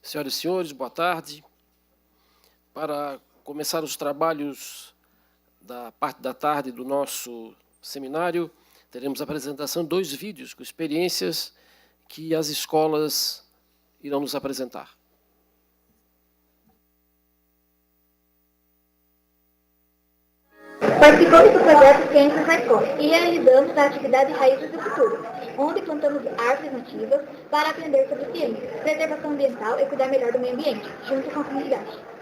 Senhoras e senhores, boa tarde. Para começar os trabalhos da parte da tarde do nosso seminário, teremos a apresentação de 2 vídeos com experiências que as escolas irão nos apresentar. Participamos do projeto Ciências na Escola e realizamos a atividade Raízes do Futuro, onde plantamos árvores nativas para aprender sobre ciência, preservação ambiental e cuidar melhor do meio ambiente, junto com a comunidade.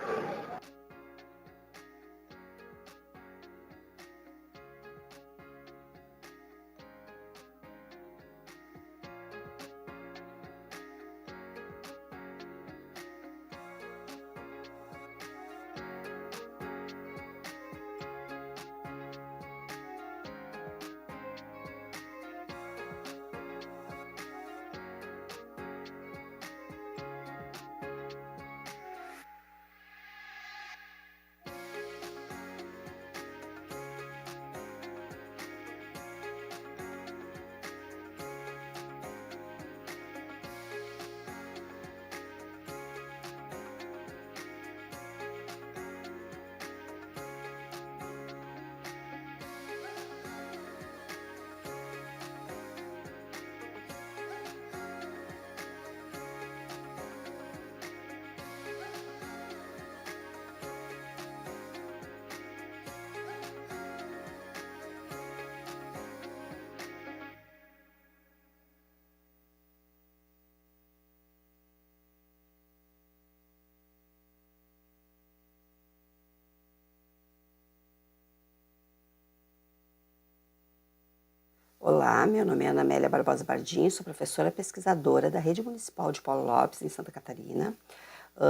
Olá, meu nome é Ana Amélia Barbosa Bardim, sou professora pesquisadora da Rede Municipal de Paulo Lopes, em Santa Catarina.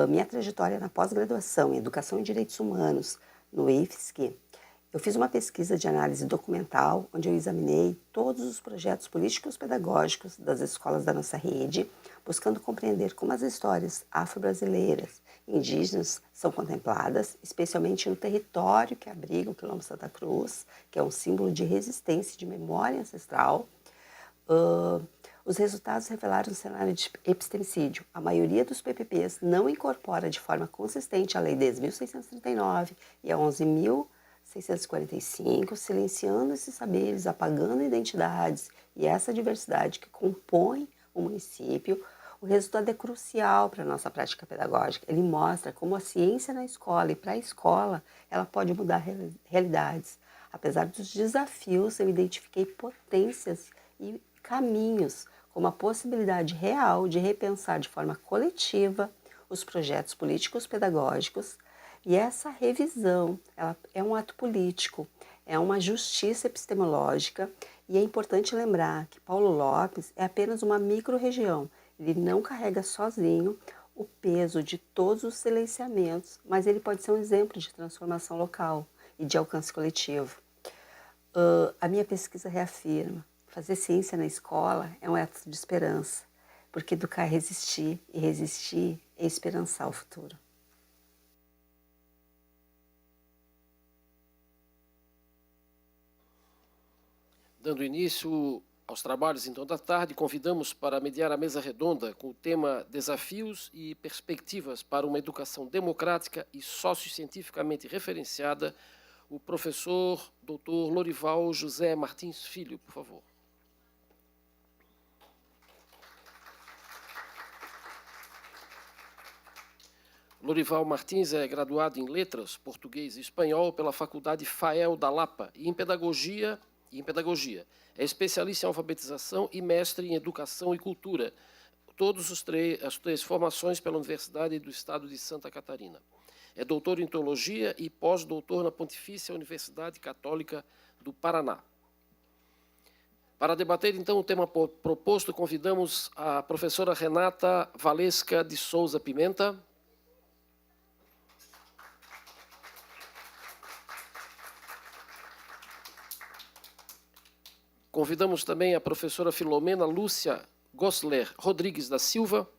Minha trajetória na pós-graduação em Educação e Direitos Humanos no IFSC, eu fiz uma pesquisa de análise documental, onde eu examinei todos os projetos políticos pedagógicos das escolas da nossa rede, buscando compreender como as histórias afro-brasileiras e indígenas são contempladas, especialmente no território que abriga o Quilombo Santa Cruz, que é um símbolo de resistência e de memória ancestral. Os resultados revelaram um cenário de epistemicídio. A maioria dos PPPs não incorpora de forma consistente a Lei 10.639 e a 11.645, silenciando esses saberes, apagando identidades e essa diversidade que compõe o município. O resultado é crucial para a nossa prática pedagógica. Ele mostra como a ciência na escola e para a escola ela pode mudar realidades. Apesar dos desafios, eu identifiquei potências e caminhos, como a possibilidade real de repensar de forma coletiva os projetos políticos pedagógicos. E essa revisão ela é um ato político, é uma justiça epistemológica, e é importante lembrar que Paulo Lopes é apenas uma micro-região. Ele não carrega sozinho o peso de todos os silenciamentos, mas ele pode ser um exemplo de transformação local e de alcance coletivo. A minha pesquisa reafirma: fazer ciência na escola é um ato de esperança, porque educar é resistir, e resistir é esperançar o futuro. Dando início aos trabalhos, então, da tarde, convidamos para mediar a mesa redonda com o tema Desafios e Perspectivas para uma Educação Democrática e Sociocientificamente Referenciada, o professor Dr. Lorival José Martins Filho, por favor. Lorival Martins é graduado em Letras, Português e Espanhol pela Faculdade FAEL da Lapa e em Pedagogia. É especialista em alfabetização e mestre em Educação e Cultura, as três formações pela Universidade do Estado de Santa Catarina. É doutor em Teologia e pós-doutor na Pontifícia Universidade Católica do Paraná. Para debater, então, o tema proposto, convidamos a professora Renata Valesca de Souza Pimenta. Convidamos também a professora Filomena Lúcia Gosler Rodrigues da Silva.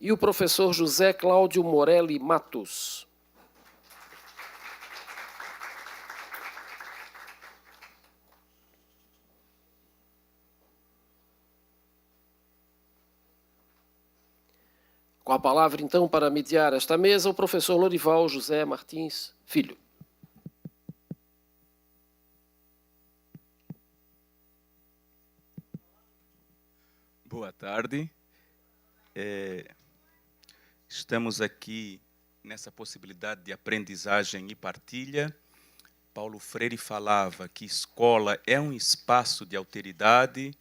E o professor José Cláudio Morelli Matos. Com a palavra, então, para mediar esta mesa, o professor Lorival José Martins Filho. Boa tarde. Estamos aqui nessa possibilidade de aprendizagem e partilha. Paulo Freire falava que escola é um espaço de alteridade,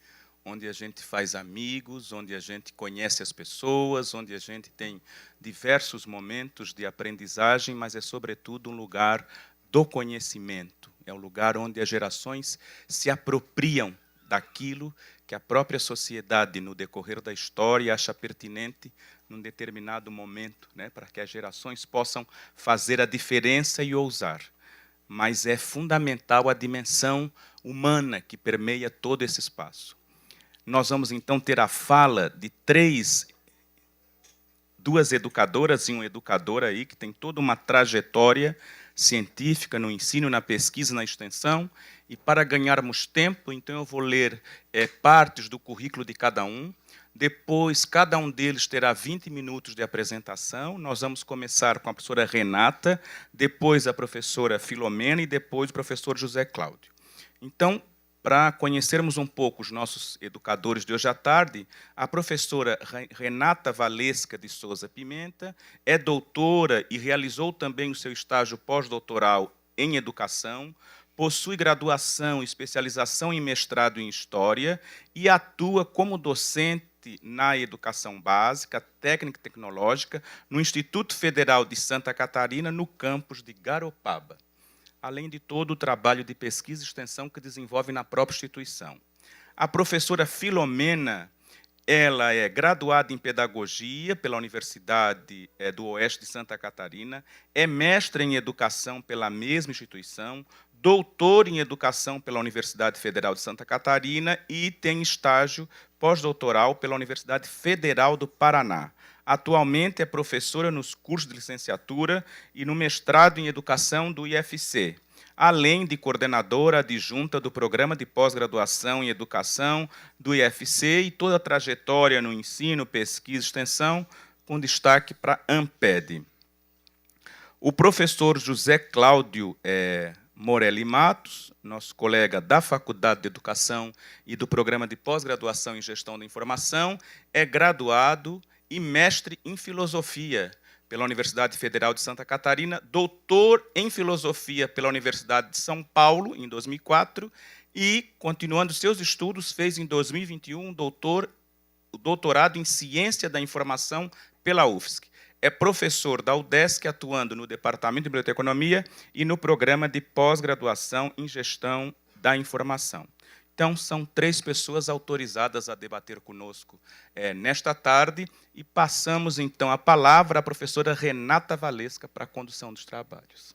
onde a gente faz amigos, onde a gente conhece as pessoas, onde a gente tem diversos momentos de aprendizagem, mas é, sobretudo, um lugar do conhecimento. É um lugar onde as gerações se apropriam daquilo que a própria sociedade, no decorrer da história, acha pertinente num determinado momento, né, para que as gerações possam fazer a diferença e ousar. Mas é fundamental a dimensão humana que permeia todo esse espaço. Nós vamos, então, ter a fala de duas educadoras e um educador aí, que tem toda uma trajetória científica no ensino, na pesquisa, na extensão. E, para ganharmos tempo, então, eu vou ler partes do currículo de cada um. Depois, cada um deles terá 20 minutos de apresentação. Nós vamos começar com a professora Renata, depois a professora Filomena e depois o professor José Cláudio. Então, para conhecermos um pouco os nossos educadores de hoje à tarde, a professora Renata Valesca de Souza Pimenta é doutora e realizou também o seu estágio pós-doutoral em educação, possui graduação e especialização em mestrado em História e atua como docente na educação básica, técnica e tecnológica, no Instituto Federal de Santa Catarina, no campus de Garopaba, além de todo o trabalho de pesquisa e extensão que desenvolve na própria instituição. A professora Filomena, ela é graduada em Pedagogia pela Universidade do Oeste de Santa Catarina, é mestre em Educação pela mesma instituição, doutor em Educação pela Universidade Federal de Santa Catarina e tem estágio pós-doutoral pela Universidade Federal do Paraná. Atualmente é professora nos cursos de licenciatura e no mestrado em Educação do IFC, além de coordenadora adjunta do Programa de Pós-Graduação em Educação do IFC e toda a trajetória no ensino, pesquisa e extensão, com destaque para a AMPED. O professor José Cláudio Morelli Matos, nosso colega da Faculdade de Educação e do Programa de Pós-Graduação em Gestão da Informação, é graduado e mestre em Filosofia pela Universidade Federal de Santa Catarina, doutor em Filosofia pela Universidade de São Paulo, em 2004, e, continuando seus estudos, fez em 2021 o doutorado em Ciência da Informação pela UFSC. É professor da UDESC, atuando no Departamento de Biblioteconomia e no Programa de Pós-Graduação em Gestão da Informação. Então, são 3 pessoas autorizadas a debater conosco nesta tarde, e passamos, então, a palavra à professora Renata Valesca para a condução dos trabalhos.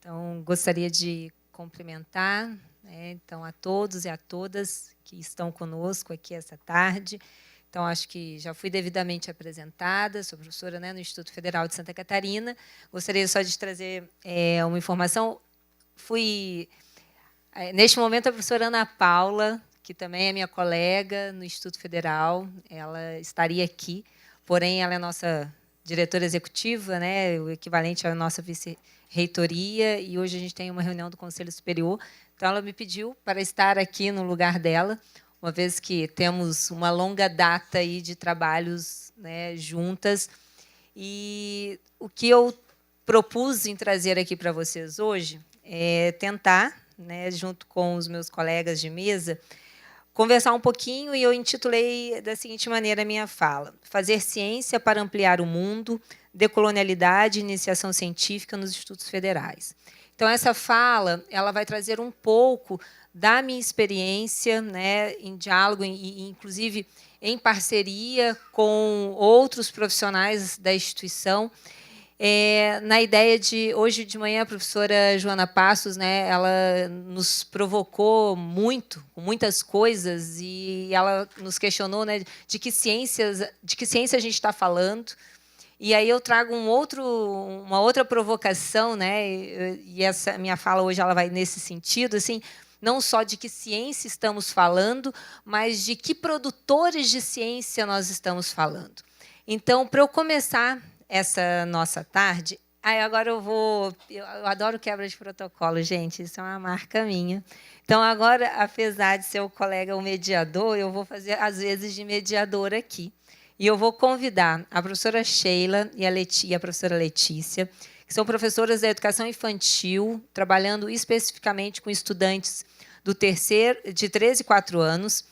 Então, gostaria de cumprimentar, então, a todos e a todas que estão conosco aqui essa tarde. Então, acho que já fui devidamente apresentada, sou professora no Instituto Federal de Santa Catarina. Gostaria só de trazer uma informação. Neste momento, a professora Ana Paula, que também é minha colega no Instituto Federal, ela estaria aqui, porém, ela é nossa diretora executiva, o equivalente à nossa vice-reitoria, e hoje a gente tem uma reunião do Conselho Superior. Então, ela me pediu para estar aqui no lugar dela, uma vez que temos uma longa data aí de trabalhos juntas. E o que eu propus em trazer aqui para vocês hoje é tentar, junto com os meus colegas de mesa, conversar um pouquinho, e eu intitulei da seguinte maneira a minha fala: Fazer ciência para ampliar o mundo, decolonialidade e iniciação científica nos institutos federais. Então, essa fala ela vai trazer um pouco da minha experiência, em diálogo, e inclusive em parceria com outros profissionais da instituição, na ideia de, hoje de manhã, a professora Joana Passos, ela nos provocou muito, com muitas coisas, e ela nos questionou de que ciência a gente está falando. E aí eu trago uma outra provocação, e essa minha fala hoje ela vai nesse sentido, assim, não só de que ciência estamos falando, mas de que produtores de ciência nós estamos falando. Então, para eu começar essa nossa tarde, agora eu adoro quebra de protocolo, gente, isso é uma marca minha. Então, agora, apesar de ser o colega o mediador, eu vou fazer, às vezes, de mediadora aqui. E eu vou convidar a professora Sheila e a professora Letícia, que são professoras da educação infantil, trabalhando especificamente com estudantes do terceiro, de 13 e 4 anos.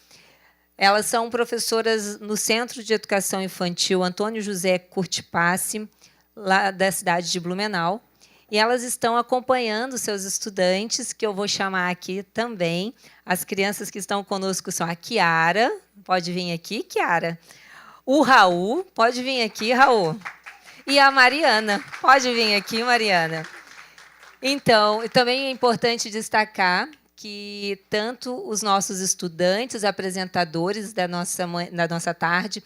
Elas são professoras no Centro de Educação Infantil Antônio José Curtipassi, lá da cidade de Blumenau. E elas estão acompanhando seus estudantes, que eu vou chamar aqui também. As crianças que estão conosco são a Kiara, pode vir aqui, Kiara. O Raul, pode vir aqui, Raul. E a Mariana, pode vir aqui, Mariana. Então, também é importante destacar que tanto os nossos estudantes, apresentadores da nossa tarde,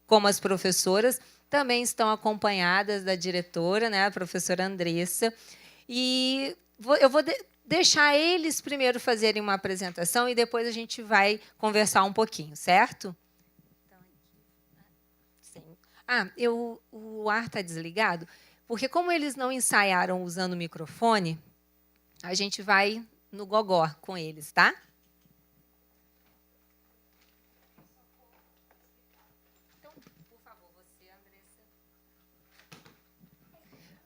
como as professoras, também estão acompanhadas da diretora, né, a professora Andressa. E eu vou deixar eles primeiro fazerem uma apresentação e depois a gente vai conversar um pouquinho, certo? O ar está desligado, porque como eles não ensaiaram usando o microfone, a gente vai no gogó com eles, tá? Então, por favor, você, Andressa.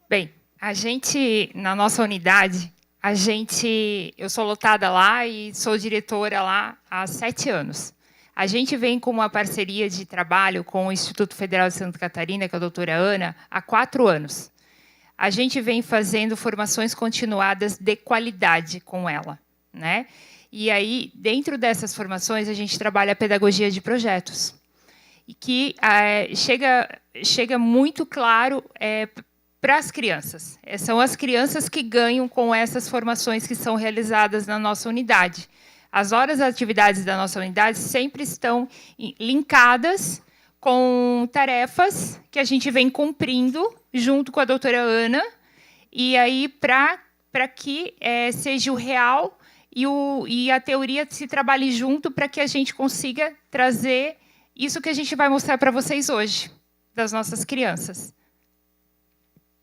Bem, a gente, na nossa unidade, eu sou lotada lá e sou diretora lá há 7 anos. A gente vem com uma parceria de trabalho com o Instituto Federal de Santa Catarina, com a doutora Ana, há 4 anos. A gente vem fazendo formações continuadas de qualidade com ela, né? E aí, dentro dessas formações, a gente trabalha a pedagogia de projetos. E que chega muito claro para as crianças. São as crianças que ganham com essas formações que são realizadas na nossa unidade. As horas das atividades da nossa unidade sempre estão linkadas com tarefas que a gente vem cumprindo junto com a doutora Ana, e aí para que seja o real e a teoria se trabalhe junto para que a gente consiga trazer isso que a gente vai mostrar para vocês hoje, das nossas crianças.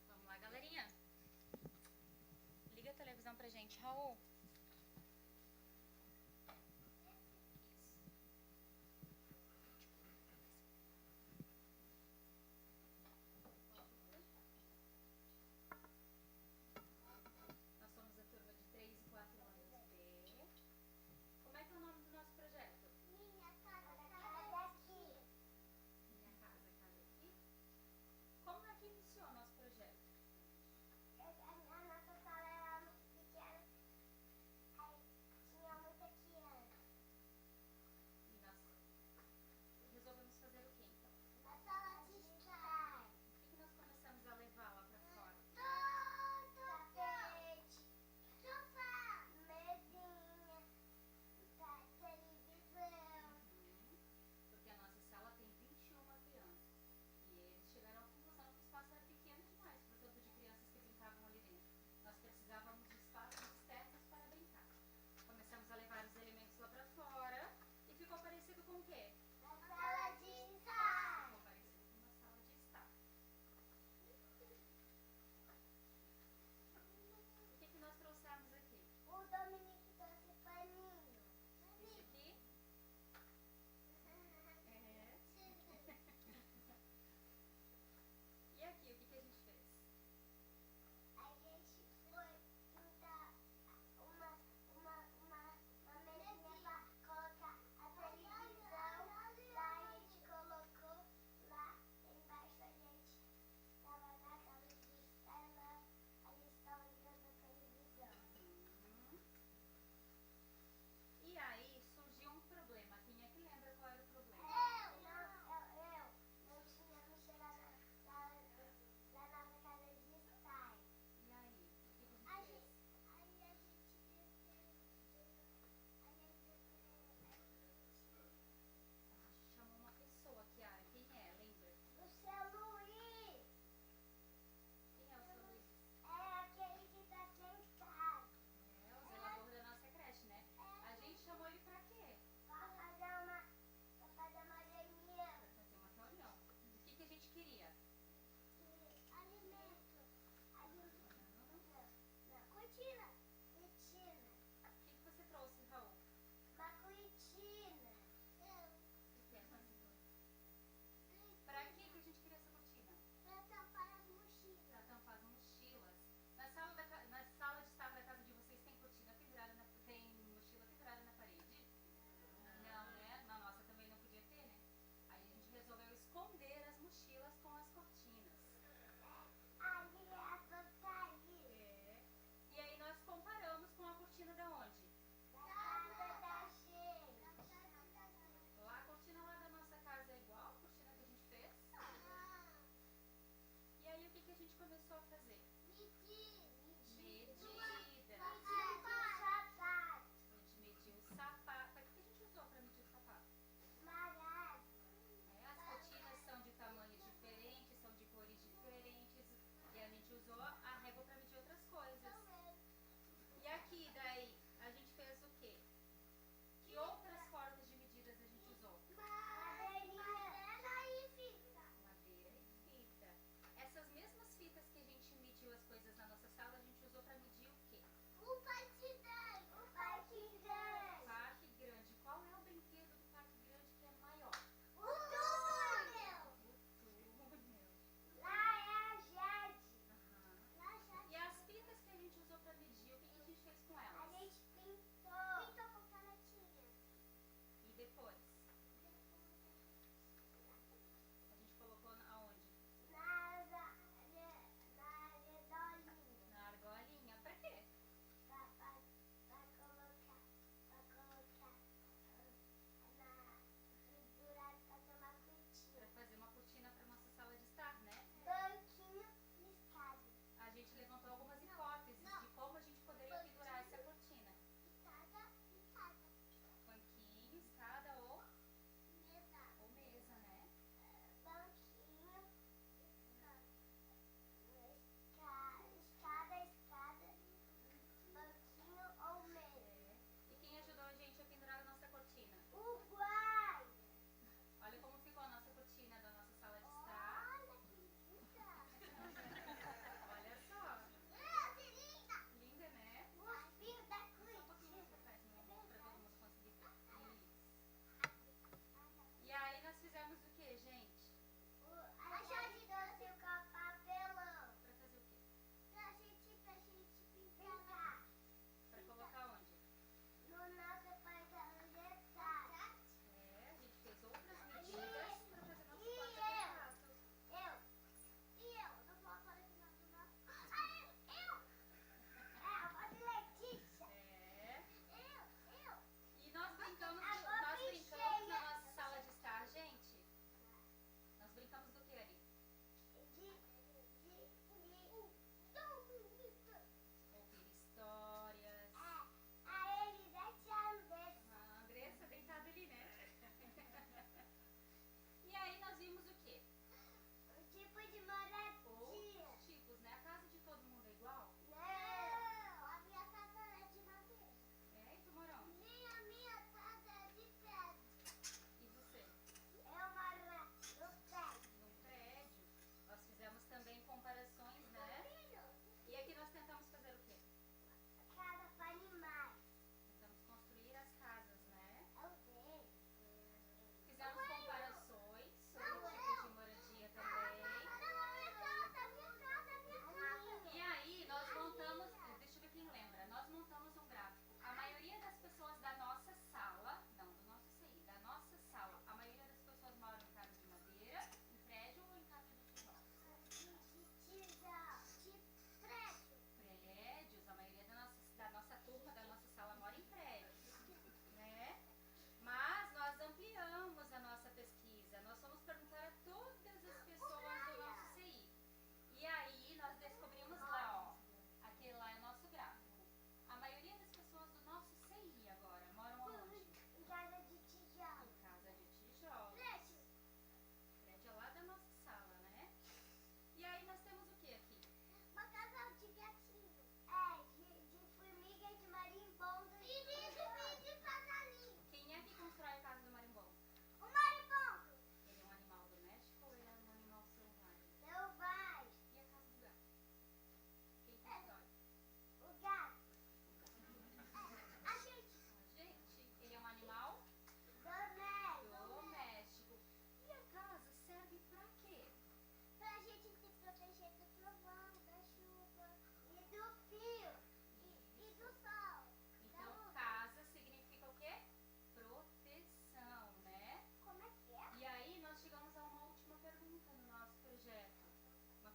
Vamos lá, galerinha. Liga a televisão para a gente, Raul. Como queria? Alimento. Cortina. O que você trouxe, Raul? Uma cortina. O que é que você trouxe? Pra que a gente queria essa cortina? Para tampar as mochilas. Para tampar as mochilas. Na sala de estar da casa de vocês tem cortina pendurada, tem mochila pendurada na parede? Não, né? Na nossa também não podia ter, né? Aí a gente resolveu esconder as mochilas com as cortinas.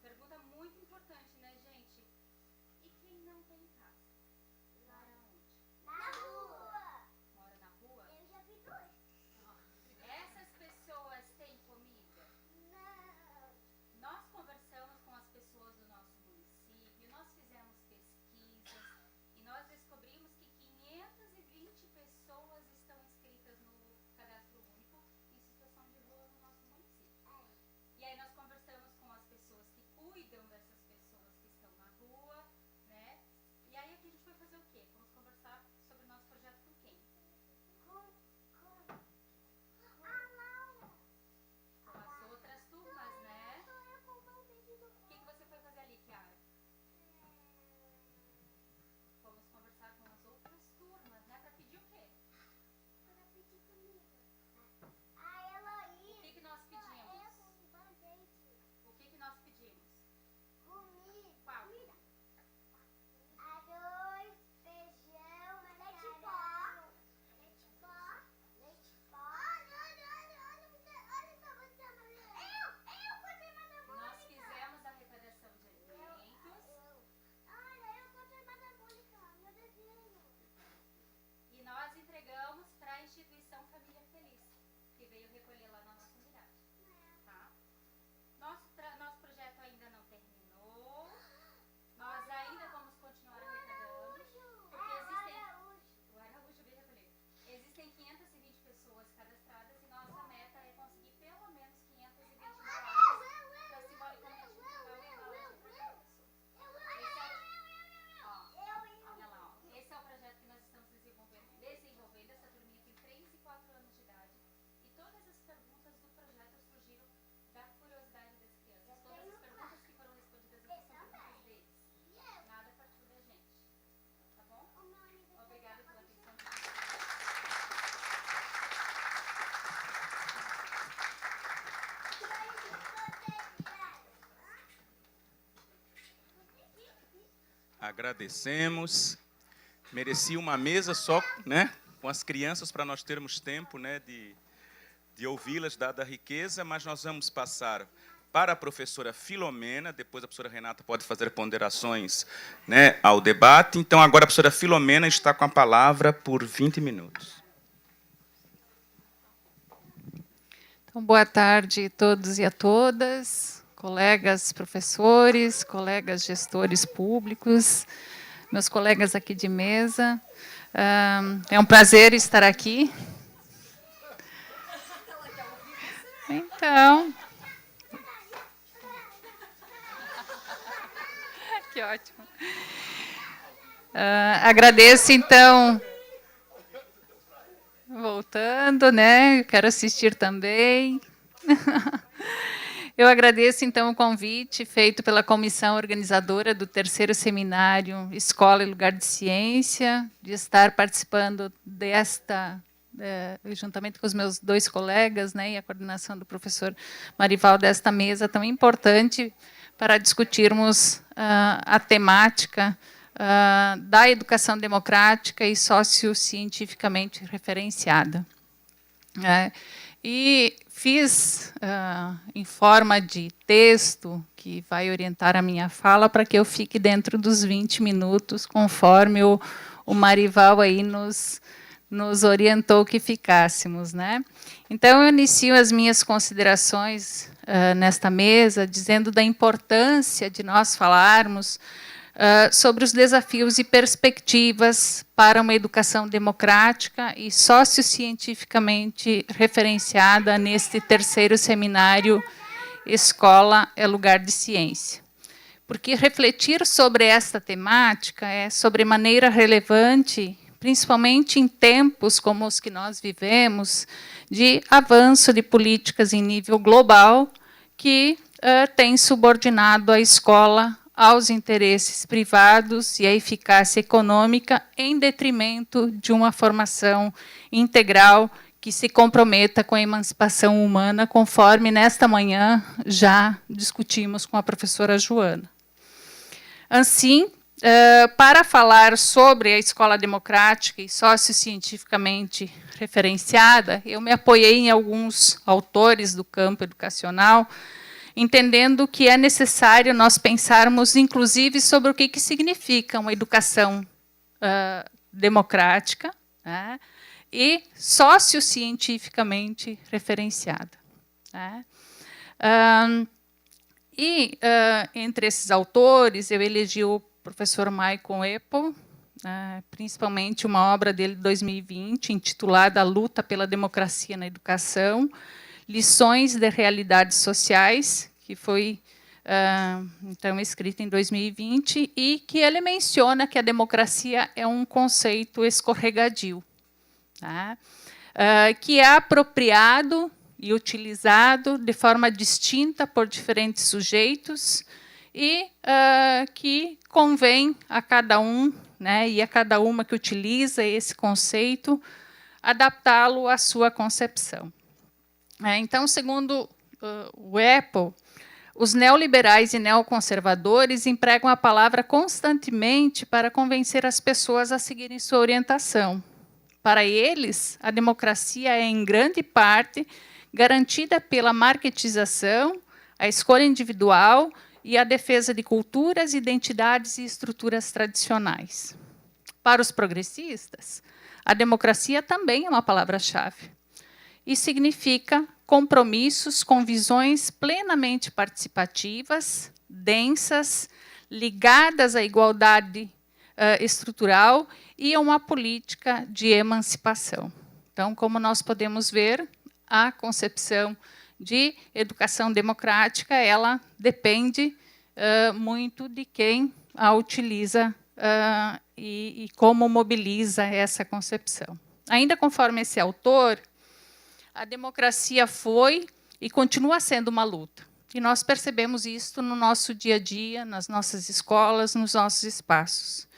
pergunta muito importante, né, gente? E quem não tem casa? Mora onde? Na rua. Mora na rua? Eu já vi dois. Essas pessoas têm comida? Não. Nós conversamos com as pessoas do nosso município, nós fizemos pesquisas e nós descobrimos que 520 pessoas estão inscritas no Cadastro Único em situação de rua no nosso município. E aí nós conversamos com as pessoas que cuidam dessas pessoas que estão na rua, né? E aí aqui a gente foi fazer o quê? Vamos conversar sobre o nosso projeto com quem? Com as outras turmas, né? O que você foi fazer ali, Kiara? Fomos conversar com as outras turmas, né? Para pedir o quê? O que nós pedimos? O que nós pedimos? Qual? Arroz, feijão, macarrão, leite pó. Olha só, você eu contei Madame Nós Mônica. fizemos a arrecadação de alimentos Olha, eu contei Madame Mônica, meu desenho. e nós entregamos para a instituição Família Feliz, que veio recolher lá na nossa unidade. Tá? Nosso projeto ainda não terminou. Nós ainda vamos continuar arrecadando. Porque existem... O Araújo veio recolher. Existem 520 pessoas cadastradas e nossa meta é conseguir pelo menos 520 embalagens para simbolicamente entregar uma embalagem para cada pessoa. Olha lá, ó. Esse é o projeto que nós estamos desenvolvendo. Essa turminha tem 3 e 4 anos de idade. E todas as perguntas do projeto surgiram da curiosidade das crianças. Todas as perguntas que foram respondidas aqui são perguntas deles. Nada partiu da gente. Tá bom? Obrigada pela atenção de vocês. Agradecemos. Merecia uma mesa só, né, com as crianças para nós termos tempo, né, de ouvi-las, dada a riqueza, mas nós vamos passar para a professora Filomena, depois a professora Renata pode fazer ponderações, né, ao debate. Então, agora a professora Filomena está com a palavra por 20 minutos. Então, boa tarde a todos e a todas, colegas professores, colegas gestores públicos, meus colegas aqui de mesa. É um prazer estar aqui. Então, que ótimo. Agradeço, então, voltando, né? Quero assistir também. Eu agradeço, então, o convite feito pela comissão organizadora do 3º Seminário Escola e Lugar de Ciência, de estar participando desta, juntamente com os meus 2 colegas, né, e a coordenação do professor Marival, desta mesa tão importante para discutirmos a temática da educação democrática e sociocientificamente referenciada. E fiz em forma de texto, que vai orientar a minha fala, para que eu fique dentro dos 20 minutos, conforme o Marival aí nos orientou que ficássemos, né? Então, eu inicio as minhas considerações nesta mesa, dizendo da importância de nós falarmos sobre os desafios e perspectivas para uma educação democrática e sociocientificamente referenciada neste 3º Seminário Escola é Lugar de Ciência. Porque refletir sobre esta temática é sobremaneira relevante, principalmente em tempos como os que nós vivemos, de avanço de políticas em nível global, que tem subordinado a escola aos interesses privados e à eficácia econômica, em detrimento de uma formação integral que se comprometa com a emancipação humana, conforme nesta manhã já discutimos com a professora Joana. Assim, para falar sobre a escola democrática e sociocientificamente referenciada, eu me apoiei em alguns autores do campo educacional, entendendo que é necessário nós pensarmos, inclusive, sobre o que significa uma educação democrática, né, e sociocientificamente referenciada. Né. Entre esses autores, eu elegi o professor Michael Apple, principalmente uma obra dele de 2020, intitulada A Luta pela Democracia na Educação, Lições de Realidades Sociais, que foi então escrita em 2020, e que ele menciona que a democracia é um conceito escorregadio, tá? Que é apropriado e utilizado de forma distinta por diferentes sujeitos e que convém a cada um, né, e a cada uma que utiliza esse conceito, adaptá-lo à sua concepção. Então, segundo o Apple, os neoliberais e neoconservadores empregam a palavra constantemente para convencer as pessoas a seguirem sua orientação. Para eles, a democracia é, em grande parte, garantida pela marketização, a escolha individual e a defesa de culturas, identidades e estruturas tradicionais. Para os progressistas, a democracia também é uma palavra-chave e significa compromissos com visões plenamente participativas, densas, ligadas à igualdade estrutural e a uma política de emancipação. Então, como nós podemos ver, a concepção de educação democrática, ela depende muito de quem a utiliza e como mobiliza essa concepção. Ainda conforme esse autor, a democracia foi e continua sendo uma luta. E nós percebemos isso no nosso dia a dia, nas nossas escolas, nos nossos espaços.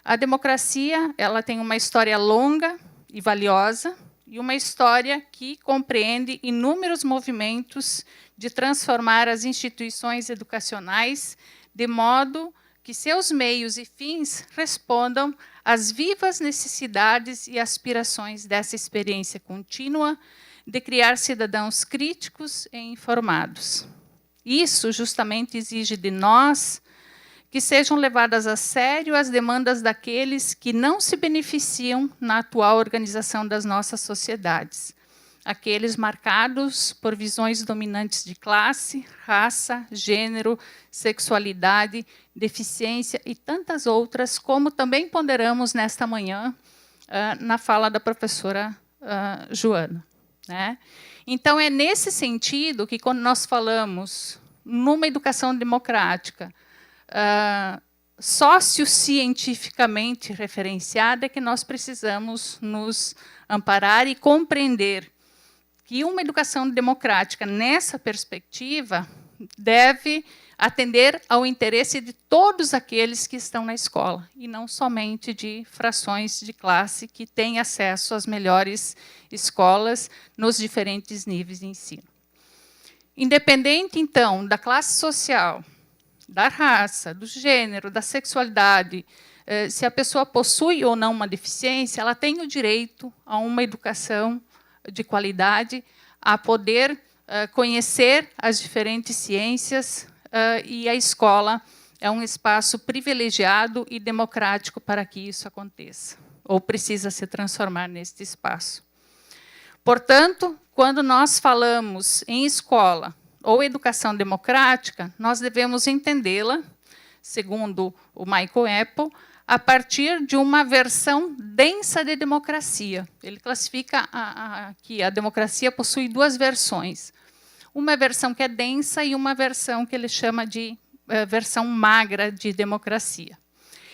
A democracia, ela tem uma história longa e valiosa, e uma história que compreende inúmeros movimentos de transformar as instituições educacionais de modo que seus meios e fins respondam às vivas necessidades e aspirações dessa experiência contínua de criar cidadãos críticos e informados. Isso justamente exige de nós que sejam levadas a sério as demandas daqueles que não se beneficiam na atual organização das nossas sociedades, aqueles marcados por visões dominantes de classe, raça, gênero, sexualidade, deficiência e tantas outras, como também ponderamos nesta manhã na fala da professora Joana. Né? Então, é nesse sentido que, quando nós falamos numa educação democrática, sociocientificamente referenciada, é que nós precisamos nos amparar e compreender que uma educação democrática, nessa perspectiva, deve atender ao interesse de todos aqueles que estão na escola, e não somente de frações de classe que têm acesso às melhores escolas nos diferentes níveis de ensino. Independente, então, da classe social, da raça, do gênero, da sexualidade, se a pessoa possui ou não uma deficiência, ela tem o direito a uma educação de qualidade, a poder conhecer as diferentes ciências, e a escola é um espaço privilegiado e democrático para que isso aconteça, ou precisa se transformar neste espaço. Portanto, quando nós falamos em escola ou educação democrática, nós devemos entendê-la, segundo o Michael Apple, a partir de uma versão densa de democracia. Ele classifica que a democracia possui duas versões. Uma versão que é densa e uma versão que ele chama de versão magra de democracia.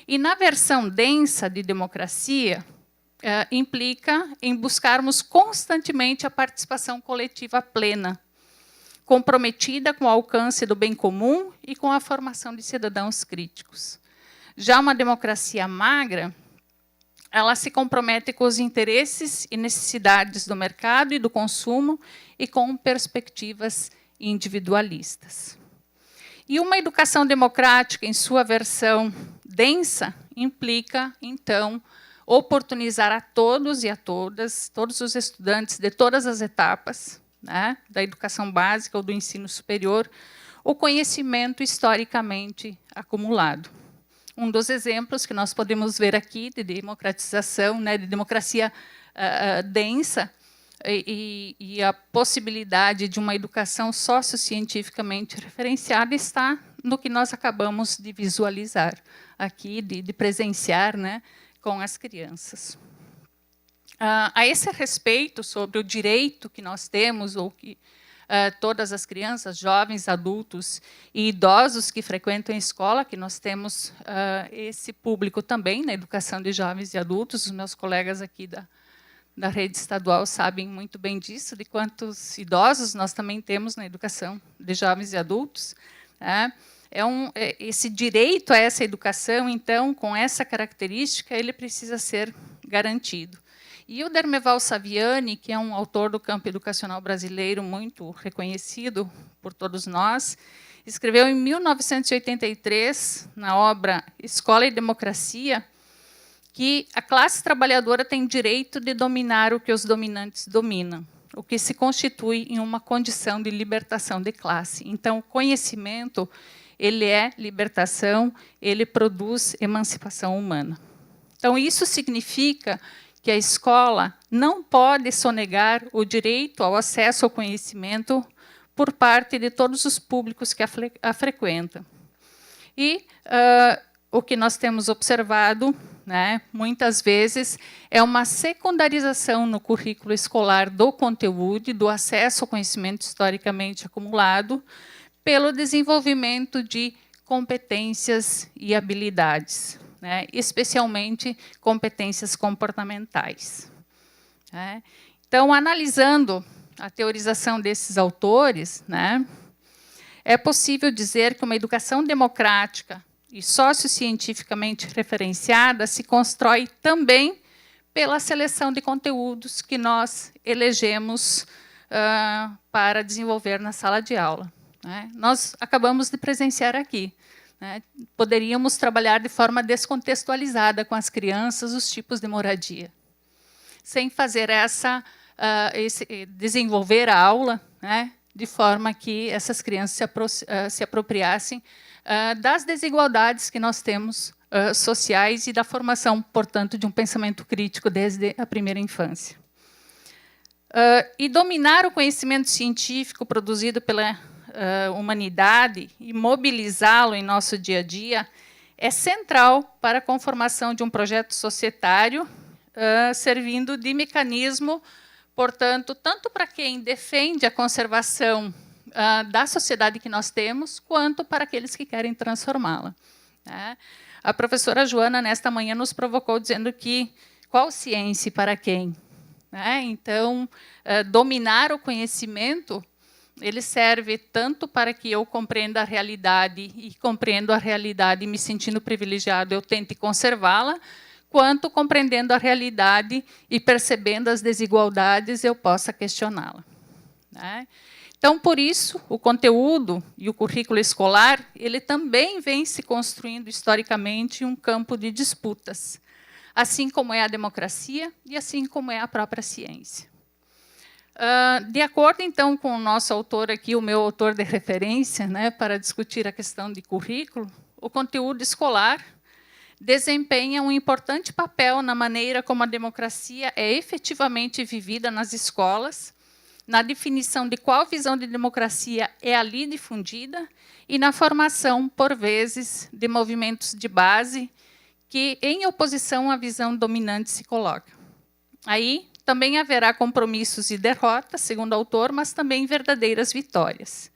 E na versão densa de democracia, implica em buscarmos constantemente a participação coletiva plena, comprometida com o alcance do bem comum e com a formação de cidadãos críticos. Já uma democracia magra, ela se compromete com os interesses e necessidades do mercado e do consumo e com perspectivas individualistas. E uma educação democrática, em sua versão densa, implica, então, oportunizar a todos e a todas, todos os estudantes de todas as etapas, né, da educação básica ou do ensino superior, o conhecimento historicamente acumulado. Um dos exemplos que nós podemos ver aqui de democratização, né, de democracia densa, e a possibilidade de uma educação sociocientificamente referenciada está no que nós acabamos de visualizar aqui, de presenciar, né, com as crianças. A esse respeito, sobre o direito que nós temos, ou que todas as crianças, jovens, adultos e idosos que frequentam a escola, que nós temos esse público também na educação de jovens e adultos, os meus colegas aqui da rede estadual sabem muito bem disso, de quantos idosos nós também temos na educação de jovens e adultos, né? Esse direito a essa educação, então, com essa característica, ele precisa ser garantido. E o Dermeval Saviani, que é um autor do campo educacional brasileiro muito reconhecido por todos nós, escreveu em 1983, na obra Escola e Democracia, que a classe trabalhadora tem direito de dominar o que os dominantes dominam, o que se constitui em uma condição de libertação de classe. Então, o conhecimento, ele é libertação, ele produz emancipação humana. Então, isso significa que a escola não pode sonegar o direito ao acesso ao conhecimento por parte de todos os públicos que a frequentam. E o que nós temos observado, né, muitas vezes, é uma secundarização no currículo escolar do conteúdo e do acesso ao conhecimento historicamente acumulado pelo desenvolvimento de competências e habilidades, né, especialmente competências comportamentais. Né. Então, analisando a teorização desses autores, né, é possível dizer que uma educação democrática e sociocientificamente referenciada se constrói também pela seleção de conteúdos que nós elegemos para desenvolver na sala de aula. Né. Nós acabamos de presenciar aqui. Né, poderíamos trabalhar de forma descontextualizada com as crianças os tipos de moradia, sem fazer desenvolver a aula, né, de forma que essas crianças se apropriassem das desigualdades que nós temos sociais e da formação, portanto, de um pensamento crítico desde a primeira infância. E dominar o conhecimento científico produzido pela humanidade e mobilizá-lo em nosso dia a dia é central para a conformação de um projeto societário, servindo de mecanismo, portanto, tanto para quem defende a conservação da sociedade que nós temos, quanto para aqueles que querem transformá-la. Né? A professora Joana, nesta manhã, nos provocou dizendo que qual ciência e para quem? Né? Então, dominar o conhecimento, ele serve tanto para que eu compreenda a realidade e compreendo a realidade e me sentindo privilegiado, eu tente conservá-la, quanto compreendendo a realidade e percebendo as desigualdades, eu possa questioná-la. Né? Então, por isso, o conteúdo e o currículo escolar, ele também vem se construindo historicamente um campo de disputas, assim como é a democracia e assim como é a própria ciência. De acordo, então, com o nosso autor aqui, o meu autor de referência, né, para discutir a questão de currículo, o conteúdo escolar desempenha um importante papel na maneira como a democracia é efetivamente vivida nas escolas, na definição de qual visão de democracia é ali difundida e na formação, por vezes, de movimentos de base que, em oposição à visão dominante, se colocam. Aí, também haverá compromissos e derrotas, segundo o autor, mas também verdadeiras vitórias.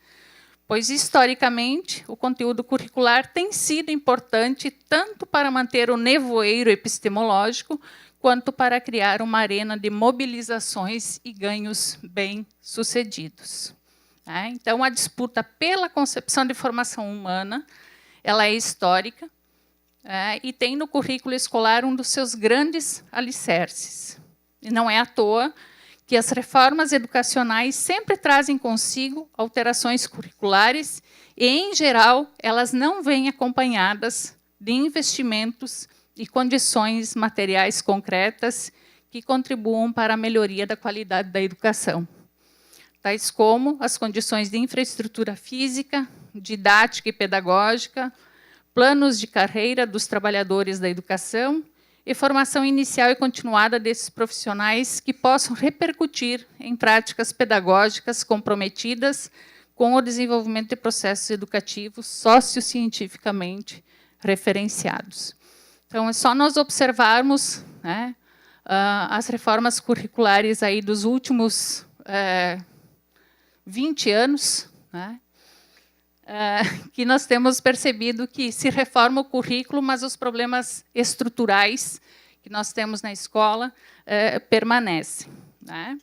Pois, historicamente, o conteúdo curricular tem sido importante tanto para manter o nevoeiro epistemológico, quanto para criar uma arena de mobilizações e ganhos bem-sucedidos. Então, a disputa pela concepção de formação humana, ela é histórica, e tem no currículo escolar um dos seus grandes alicerces. E não é à toa que as reformas educacionais sempre trazem consigo alterações curriculares e, em geral, elas não vêm acompanhadas de investimentos e condições materiais concretas que contribuam para a melhoria da qualidade da educação. tais como as condições de infraestrutura física, didática e pedagógica, planos de carreira dos trabalhadores da educação e formação inicial e continuada desses profissionais que possam repercutir em práticas pedagógicas comprometidas com o desenvolvimento de processos educativos sociocientificamente referenciados. Então, é só nós observarmos, né, as reformas curriculares aí dos últimos 20 anos, né, que nós temos percebido que se reforma o currículo, mas os problemas estruturais que nós temos na escola permanecem, né?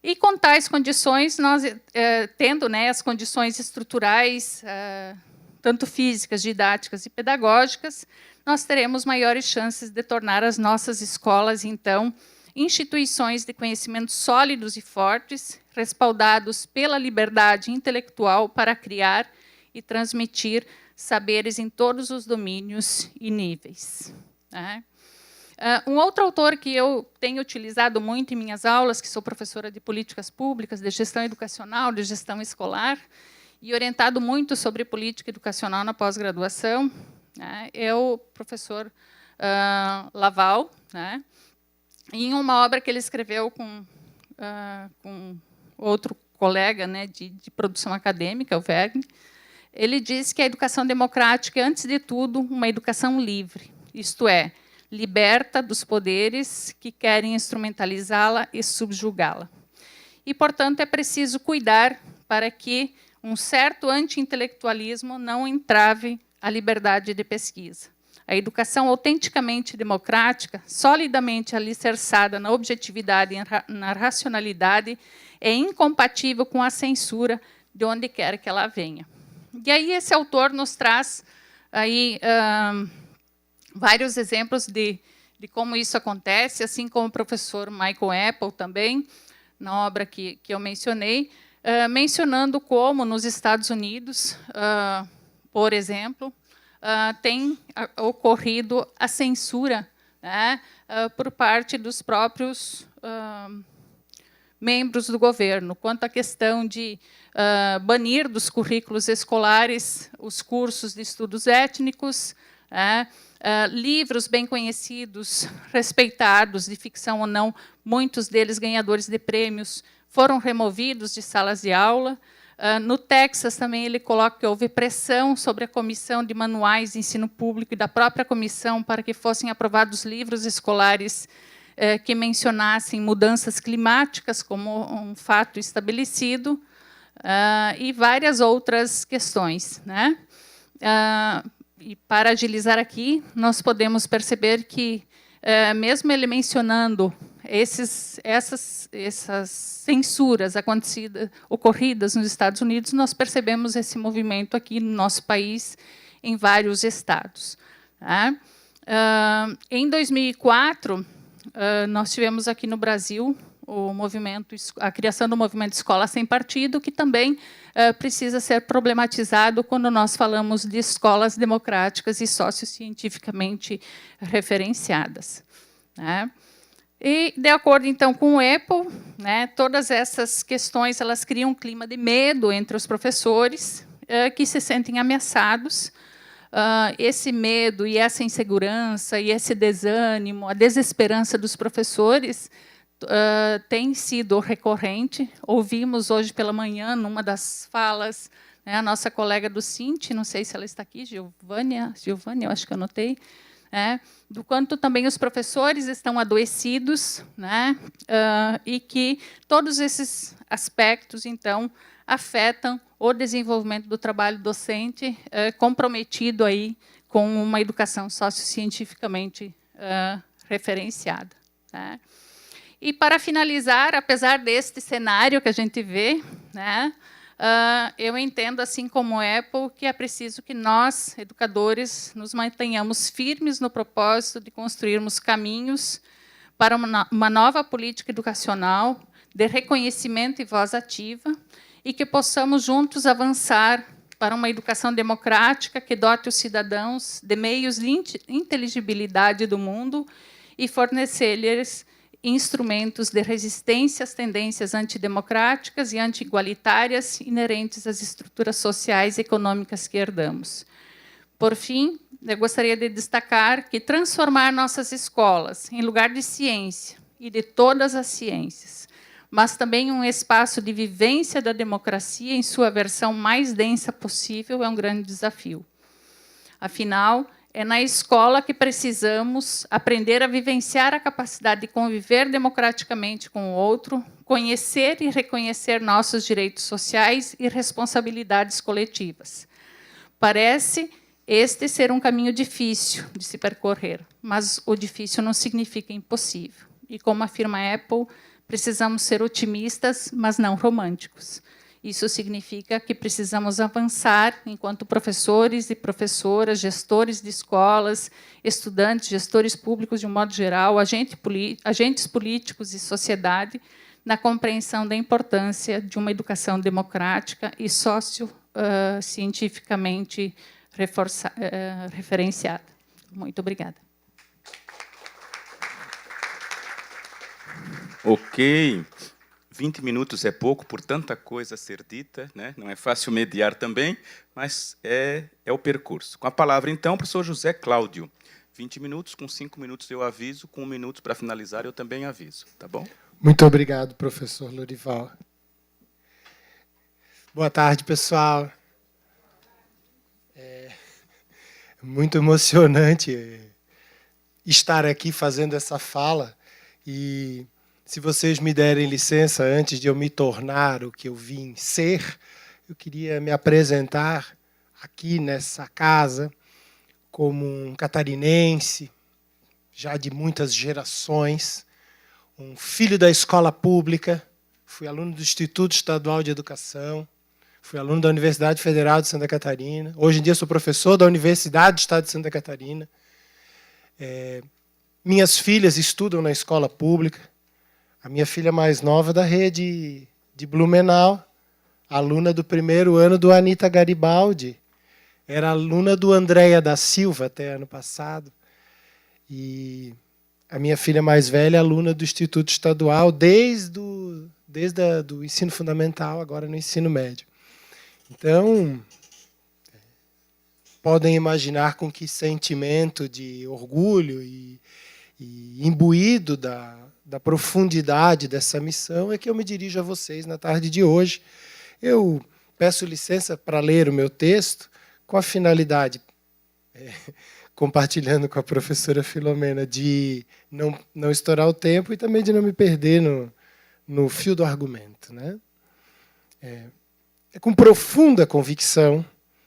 E com tais condições, nós tendo, né, as condições estruturais, tanto físicas, didáticas e pedagógicas, nós teremos maiores chances de tornar as nossas escolas, então, instituições de conhecimento sólidos e fortes, respaldados pela liberdade intelectual para criar e transmitir saberes em todos os domínios e níveis, né? Um outro autor que eu tenho utilizado muito em minhas aulas, que sou professora de políticas públicas, de gestão educacional, de gestão escolar, e orientado muito sobre política educacional na pós-graduação, né, é o professor Laval, né, em uma obra que ele escreveu com outro colega, né, de produção acadêmica, o Wegner. Ele diz que a educação democrática é, antes de tudo, uma educação livre, isto é, liberta dos poderes que querem instrumentalizá-la e subjugá-la. E, portanto, é preciso cuidar para que um certo anti-intelectualismo não entrave a liberdade de pesquisa. A educação autenticamente democrática, solidamente alicerçada na objetividade e na racionalidade, é incompatível com a censura de onde quer que ela venha. E aí esse autor nos traz aí, vários exemplos de como isso acontece, assim como o professor Michael Apple também, na obra que eu mencionei, mencionando como, nos Estados Unidos, por exemplo, tem ocorrido a censura, né, por parte dos próprios membros do governo, quanto à questão de banir dos currículos escolares os cursos de estudos étnicos, livros bem conhecidos, respeitados, de ficção ou não, muitos deles ganhadores de prêmios, foram removidos de salas de aula. No Texas, também, ele coloca que houve pressão sobre a Comissão de Manuais de Ensino Público e da própria comissão para que fossem aprovados livros escolares que mencionassem mudanças climáticas como um fato estabelecido, e várias outras questões, né? E para agilizar aqui, nós podemos perceber que, mesmo ele mencionando essas censuras ocorridas nos Estados Unidos, nós percebemos esse movimento aqui no nosso país, em vários estados, tá? Em 2004, nós tivemos aqui no Brasil a criação do movimento Escola Sem Partido, que também precisa ser problematizado quando nós falamos de escolas democráticas e sociocientificamente referenciadas, né? E, de acordo, então, com o Apple, né, todas essas questões elas criam um clima de medo entre os professores que se sentem ameaçados. Esse medo e essa insegurança e esse desânimo, a desesperança dos professores tem sido recorrente. Ouvimos hoje pela manhã, numa das falas, né, a nossa colega do Cinti, não sei se ela está aqui, Giovânia, eu acho que eu anotei, do quanto também os professores estão adoecidos, né, e que todos esses aspectos, então, afetam o desenvolvimento do trabalho docente, comprometido aí com uma educação sociocientificamente referenciada, né? E, para finalizar, apesar deste cenário que a gente vê, né, eu entendo, assim como o Apple, que é preciso que nós, educadores, nos mantenhamos firmes no propósito de construirmos caminhos para uma nova política educacional de reconhecimento e voz ativa, e que possamos juntos avançar para uma educação democrática que dote os cidadãos de meios de inteligibilidade do mundo e fornecer-lhes instrumentos de resistência às tendências antidemocráticas e anti-igualitárias inerentes às estruturas sociais e econômicas que herdamos. Por fim, eu gostaria de destacar que transformar nossas escolas em lugar de ciência e de todas as ciências, mas também um espaço de vivência da democracia em sua versão mais densa possível, é um grande desafio. Afinal, é na escola que precisamos aprender a vivenciar a capacidade de conviver democraticamente com o outro, conhecer e reconhecer nossos direitos sociais e responsabilidades coletivas. Parece este ser um caminho difícil de se percorrer, mas o difícil não significa impossível. E, como afirma Apple, precisamos ser otimistas, mas não românticos. Isso significa que precisamos avançar enquanto professores e professoras, gestores de escolas, estudantes, gestores públicos de um modo geral, agentes políticos e sociedade, na compreensão da importância de uma educação democrática e cientificamente referenciada. Muito obrigada. Ok. 20 minutos é pouco por tanta coisa a ser dita, né? Não é fácil mediar também, mas é o percurso. Com a palavra, então, o professor José Cláudio. 20 minutos, com 5 minutos eu aviso, com 1 minuto para finalizar eu também aviso, tá bom? Muito obrigado, professor Lorival. Boa tarde, pessoal. É muito emocionante estar aqui fazendo essa fala e, se vocês me derem licença, antes de eu me tornar o que eu vim ser, eu queria me apresentar aqui nessa casa como um catarinense, já de muitas gerações, um filho da escola pública, fui aluno do Instituto Estadual de Educação, fui aluno da Universidade Federal de Santa Catarina, hoje em dia sou professor da Universidade do Estado de Santa Catarina. Minhas filhas estudam na escola pública. A minha filha mais nova da rede de Blumenau, aluna do 1º ano do Anita Garibaldi, era aluna do Andréia da Silva até ano passado. E a minha filha mais velha, aluna do Instituto Estadual, desde o ensino fundamental, agora no ensino médio. Então, podem imaginar com que sentimento de orgulho e imbuído da profundidade dessa missão é que eu me dirijo a vocês na tarde de hoje. Eu peço licença para ler o meu texto com a finalidade, compartilhando com a professora Filomena, de não estourar o tempo e também de não me perder no fio do argumento, né? É com profunda convicção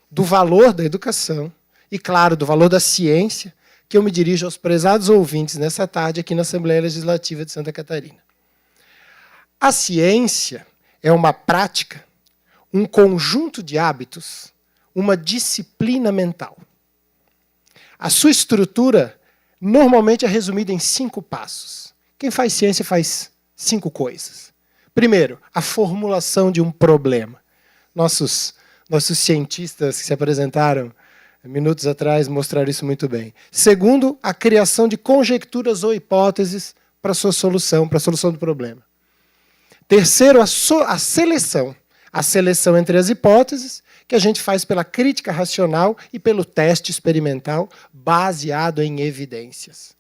do valor da educação e, claro, do valor da ciência, que eu me dirijo aos prezados ouvintes nessa tarde aqui na Assembleia Legislativa de Santa Catarina. A ciência é uma prática, um conjunto de hábitos, uma disciplina mental. A sua estrutura normalmente é resumida em 5 passos. Quem faz ciência faz 5 coisas. Primeiro, a formulação de um problema. Nossos cientistas que se apresentaram minutos atrás mostraram isso muito bem. Segundo, a criação de conjecturas ou hipóteses para a sua solução, para a solução do problema. Terceiro, a seleção. A seleção entre as hipóteses, que a gente faz pela crítica racional e pelo teste experimental baseado em evidências.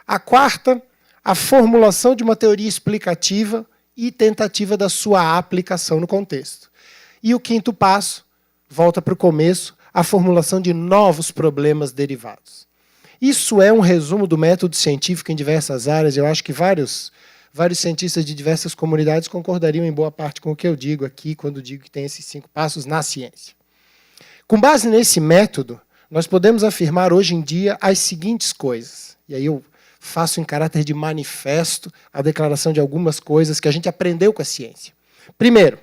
A quarta, a formulação de uma teoria explicativa e tentativa da sua aplicação no contexto. E o 5º passo, volta para o começo, a formulação de novos problemas derivados. Isso é um resumo do método científico em diversas áreas. Eu acho que vários cientistas de diversas comunidades concordariam em boa parte com o que eu digo aqui, quando digo que tem esses 5 passos na ciência. Com base nesse método, nós podemos afirmar hoje em dia as seguintes coisas. E aí eu faço em caráter de manifesto a declaração de algumas coisas que a gente aprendeu com a ciência. Primeiro,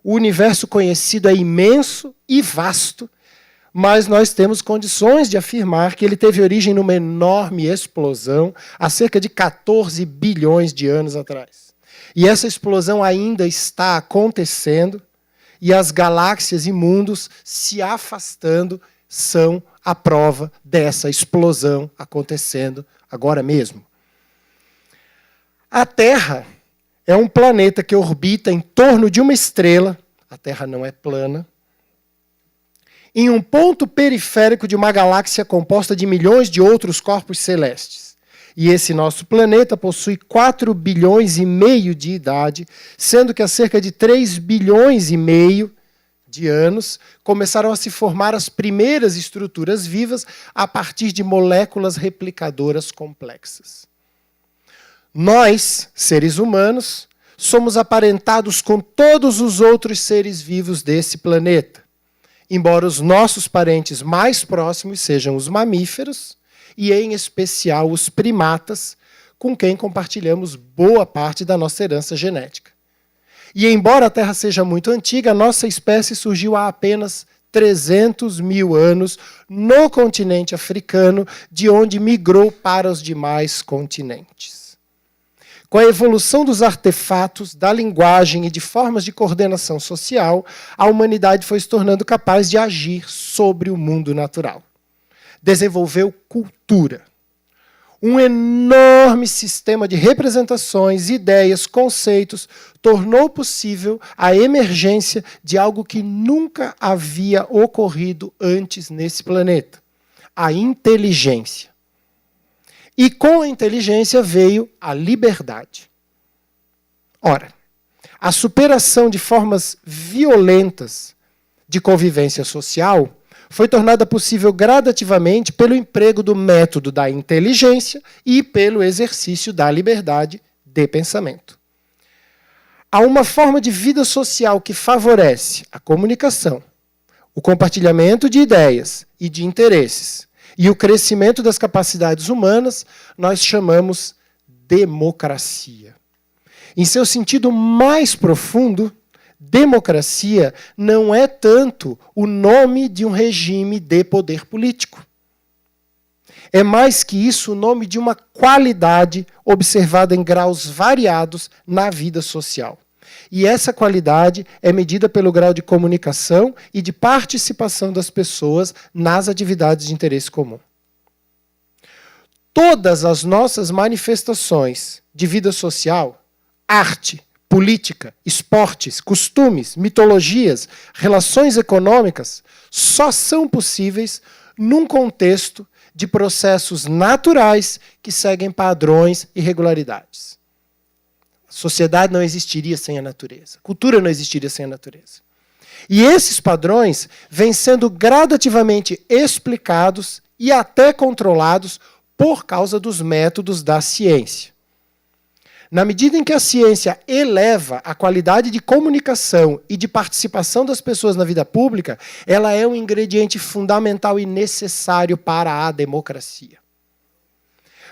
o universo conhecido é imenso e vasto, mas nós temos condições de afirmar que ele teve origem numa enorme explosão há cerca de 14 bilhões de anos atrás. E essa explosão ainda está acontecendo, e as galáxias e mundos se afastando são a prova dessa explosão acontecendo agora mesmo. A Terra é um planeta que orbita em torno de uma estrela, a Terra não é plana, em um ponto periférico de uma galáxia composta de milhões de outros corpos celestes. E esse nosso planeta possui 4 bilhões e meio de idade, sendo que há cerca de 3 bilhões e meio de anos começaram a se formar as primeiras estruturas vivas a partir de moléculas replicadoras complexas. Nós, seres humanos, somos aparentados com todos os outros seres vivos desse planeta, embora os nossos parentes mais próximos sejam os mamíferos e, em especial, os primatas, com quem compartilhamos boa parte da nossa herança genética. E, embora a Terra seja muito antiga, a nossa espécie surgiu há apenas 300 mil anos no continente africano, de onde migrou para os demais continentes. Com a evolução dos artefatos, da linguagem e de formas de coordenação social, a humanidade foi se tornando capaz de agir sobre o mundo natural. Desenvolveu cultura. Um enorme sistema de representações, ideias, conceitos, tornou possível a emergência de algo que nunca havia ocorrido antes nesse planeta: a inteligência. E com a inteligência veio a liberdade. Ora, a superação de formas violentas de convivência social foi tornada possível gradativamente pelo emprego do método da inteligência e pelo exercício da liberdade de pensamento. Há uma forma de vida social que favorece a comunicação, o compartilhamento de ideias e de interesses e o crescimento das capacidades humanas, nós chamamos democracia. Em seu sentido mais profundo, democracia não é tanto o nome de um regime de poder político. É mais que isso o nome de uma qualidade observada em graus variados na vida social. E essa qualidade é medida pelo grau de comunicação e de participação das pessoas nas atividades de interesse comum. Todas as nossas manifestações de vida social, arte, política, esportes, costumes, mitologias, relações econômicas, só são possíveis num contexto de processos naturais que seguem padrões e regularidades. A sociedade não existiria sem a natureza. A cultura não existiria sem a natureza. E esses padrões vêm sendo gradativamente explicados e até controlados por causa dos métodos da ciência. Na medida em que a ciência eleva a qualidade de comunicação e de participação das pessoas na vida pública, ela é um ingrediente fundamental e necessário para a democracia.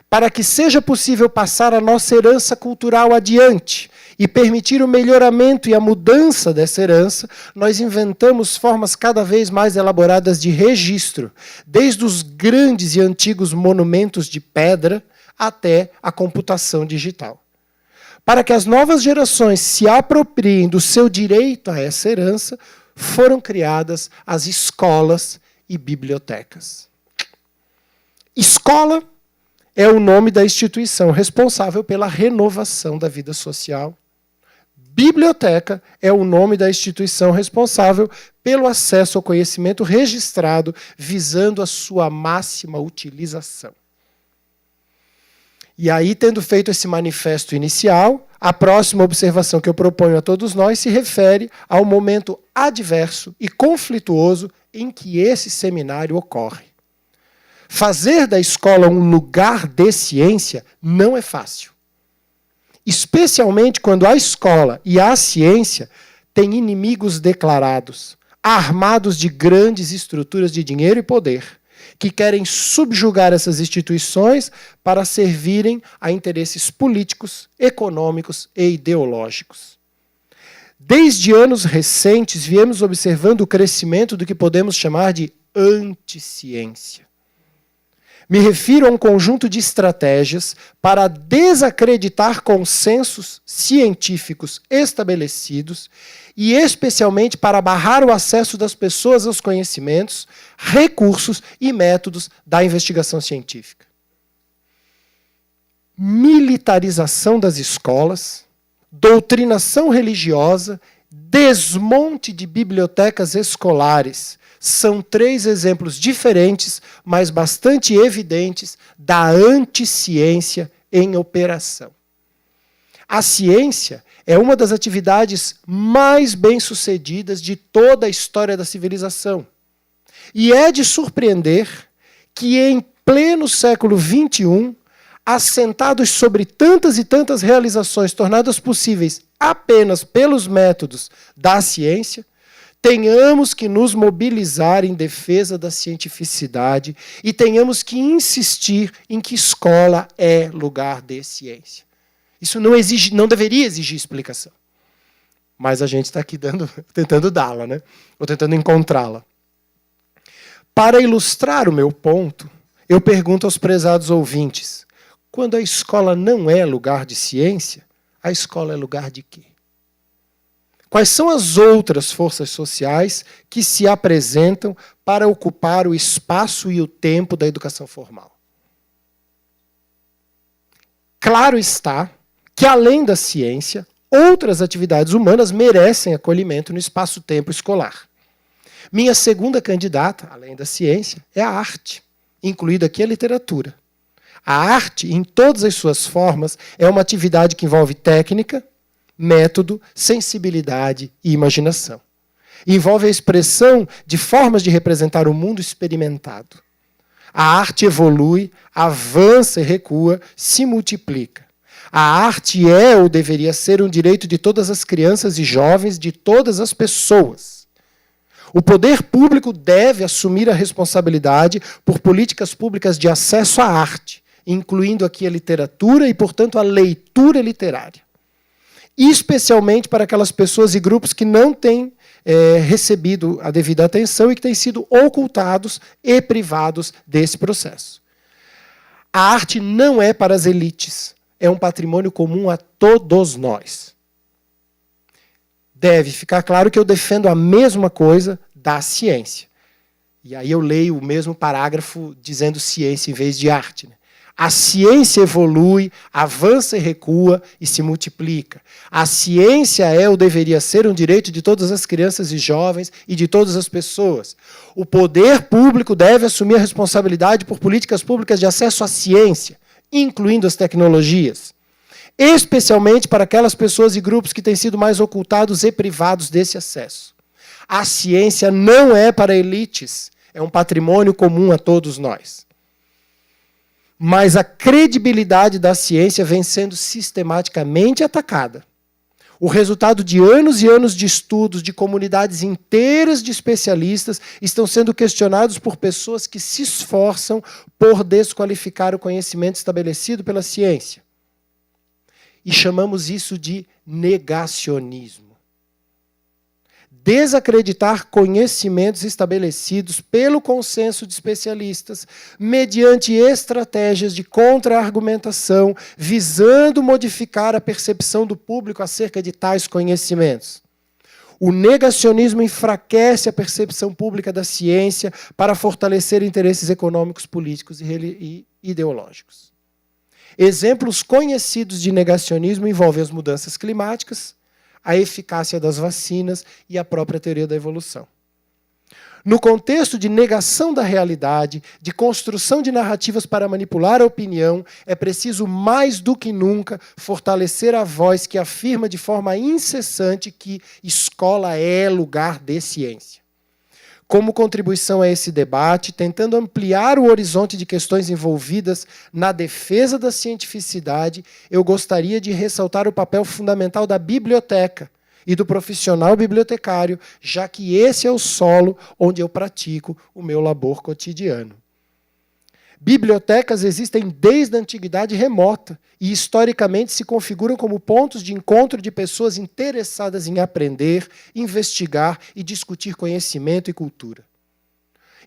Para que seja possível passar a nossa herança cultural adiante e permitir o melhoramento e a mudança dessa herança, nós inventamos formas cada vez mais elaboradas de registro, desde os grandes e antigos monumentos de pedra até a computação digital. Para que as novas gerações se apropriem do seu direito a essa herança, foram criadas as escolas e bibliotecas. Escola é o nome da instituição responsável pela renovação da vida social. Biblioteca é o nome da instituição responsável pelo acesso ao conhecimento registrado, visando a sua máxima utilização. E aí, tendo feito esse manifesto inicial, a próxima observação que eu proponho a todos nós se refere ao momento adverso e conflituoso em que esse seminário ocorre. Fazer da escola um lugar de ciência não é fácil. Especialmente quando a escola e a ciência têm inimigos declarados, armados de grandes estruturas de dinheiro e poder, que querem subjugar essas instituições para servirem a interesses políticos, econômicos e ideológicos. Desde anos recentes, viemos observando o crescimento do que podemos chamar de anticiência. Me refiro a um conjunto de estratégias para desacreditar consensos científicos estabelecidos e especialmente para barrar o acesso das pessoas aos conhecimentos, recursos e métodos da investigação científica. militarização das escolas, doutrinação religiosa, desmonte de bibliotecas escolares. São 3 exemplos diferentes, mas bastante evidentes, da anticiência em operação. A ciência é uma das atividades mais bem-sucedidas de toda a história da civilização. E é de surpreender que, em pleno século XXI, assentados sobre tantas e tantas realizações tornadas possíveis apenas pelos métodos da ciência, tenhamos que nos mobilizar em defesa da cientificidade e tenhamos que insistir em que escola é lugar de ciência. Isso não deveria exigir explicação. Mas a gente está aqui tentando dá-la, né? Ou tentando encontrá-la. Para ilustrar o meu ponto, eu pergunto aos prezados ouvintes: quando a escola não é lugar de ciência, a escola é lugar de quê? Quais são as outras forças sociais que se apresentam para ocupar o espaço e o tempo da educação formal? Claro está que, além da ciência, outras atividades humanas merecem acolhimento no espaço-tempo escolar. Minha segunda candidata, além da ciência, é a arte, incluída aqui a literatura. A arte, em todas as suas formas, é uma atividade que envolve técnica, método, sensibilidade e imaginação. Envolve a expressão de formas de representar o mundo experimentado. A arte evolui, avança e recua, se multiplica. A arte é ou deveria ser um direito de todas as crianças e jovens, de todas as pessoas. O poder público deve assumir a responsabilidade por políticas públicas de acesso à arte, incluindo aqui a literatura e, portanto, a leitura literária. Especialmente para aquelas pessoas e grupos que não têm recebido a devida atenção e que têm sido ocultados e privados desse processo. A arte não é para as elites, é um patrimônio comum a todos nós. Deve ficar claro que eu defendo a mesma coisa da ciência. E aí eu leio o mesmo parágrafo dizendo ciência em vez de arte, né? A ciência evolui, avança e recua e se multiplica. A ciência é ou deveria ser um direito de todas as crianças e jovens e de todas as pessoas. O poder público deve assumir a responsabilidade por políticas públicas de acesso à ciência, incluindo as tecnologias, especialmente para aquelas pessoas e grupos que têm sido mais ocultados e privados desse acesso. A ciência não é para elites, é um patrimônio comum a todos nós. Mas a credibilidade da ciência vem sendo sistematicamente atacada. O resultado de anos e anos de estudos de comunidades inteiras de especialistas estão sendo questionados por pessoas que se esforçam por desqualificar o conhecimento estabelecido pela ciência. E chamamos isso de negacionismo. Desacreditar conhecimentos estabelecidos pelo consenso de especialistas, mediante estratégias de contra-argumentação, visando modificar a percepção do público acerca de tais conhecimentos. O negacionismo enfraquece a percepção pública da ciência para fortalecer interesses econômicos, políticos e ideológicos. Exemplos conhecidos de negacionismo envolvem as mudanças climáticas, a eficácia das vacinas e a própria teoria da evolução. No contexto de negação da realidade, de construção de narrativas para manipular a opinião, é preciso mais do que nunca fortalecer a voz que afirma de forma incessante que escola é lugar de ciência. Como contribuição a esse debate, tentando ampliar o horizonte de questões envolvidas na defesa da cientificidade, eu gostaria de ressaltar o papel fundamental da biblioteca e do profissional bibliotecário, já que esse é o solo onde eu pratico o meu labor cotidiano. Bibliotecas existem desde a antiguidade remota e, historicamente, se configuram como pontos de encontro de pessoas interessadas em aprender, investigar e discutir conhecimento e cultura.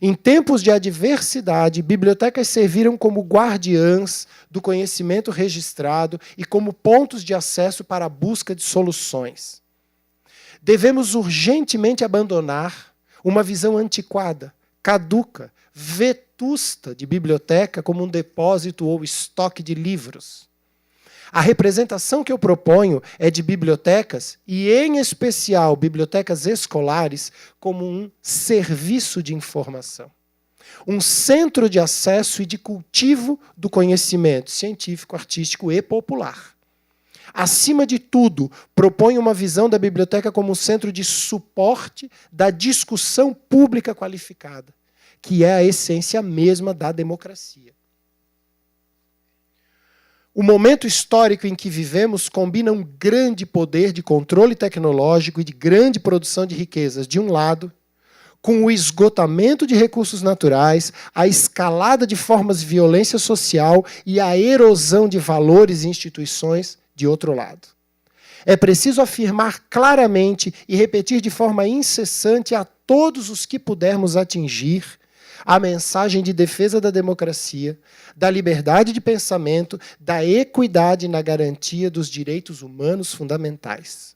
Em tempos de adversidade, bibliotecas serviram como guardiãs do conhecimento registrado e como pontos de acesso para a busca de soluções. Devemos urgentemente abandonar uma visão antiquada, caduca, vetusta de biblioteca como um depósito ou estoque de livros. A representação que eu proponho é de bibliotecas, e em especial bibliotecas escolares, como um serviço de informação. Um centro de acesso e de cultivo do conhecimento científico, artístico e popular. Acima de tudo, proponho uma visão da biblioteca como um centro de suporte da discussão pública qualificada, que é a essência mesma da democracia. O momento histórico em que vivemos combina um grande poder de controle tecnológico e de grande produção de riquezas, de um lado, com o esgotamento de recursos naturais, a escalada de formas de violência social e a erosão de valores e instituições, de outro lado. É preciso afirmar claramente e repetir de forma incessante a todos os que pudermos atingir a mensagem de defesa da democracia, da liberdade de pensamento, da equidade na garantia dos direitos humanos fundamentais.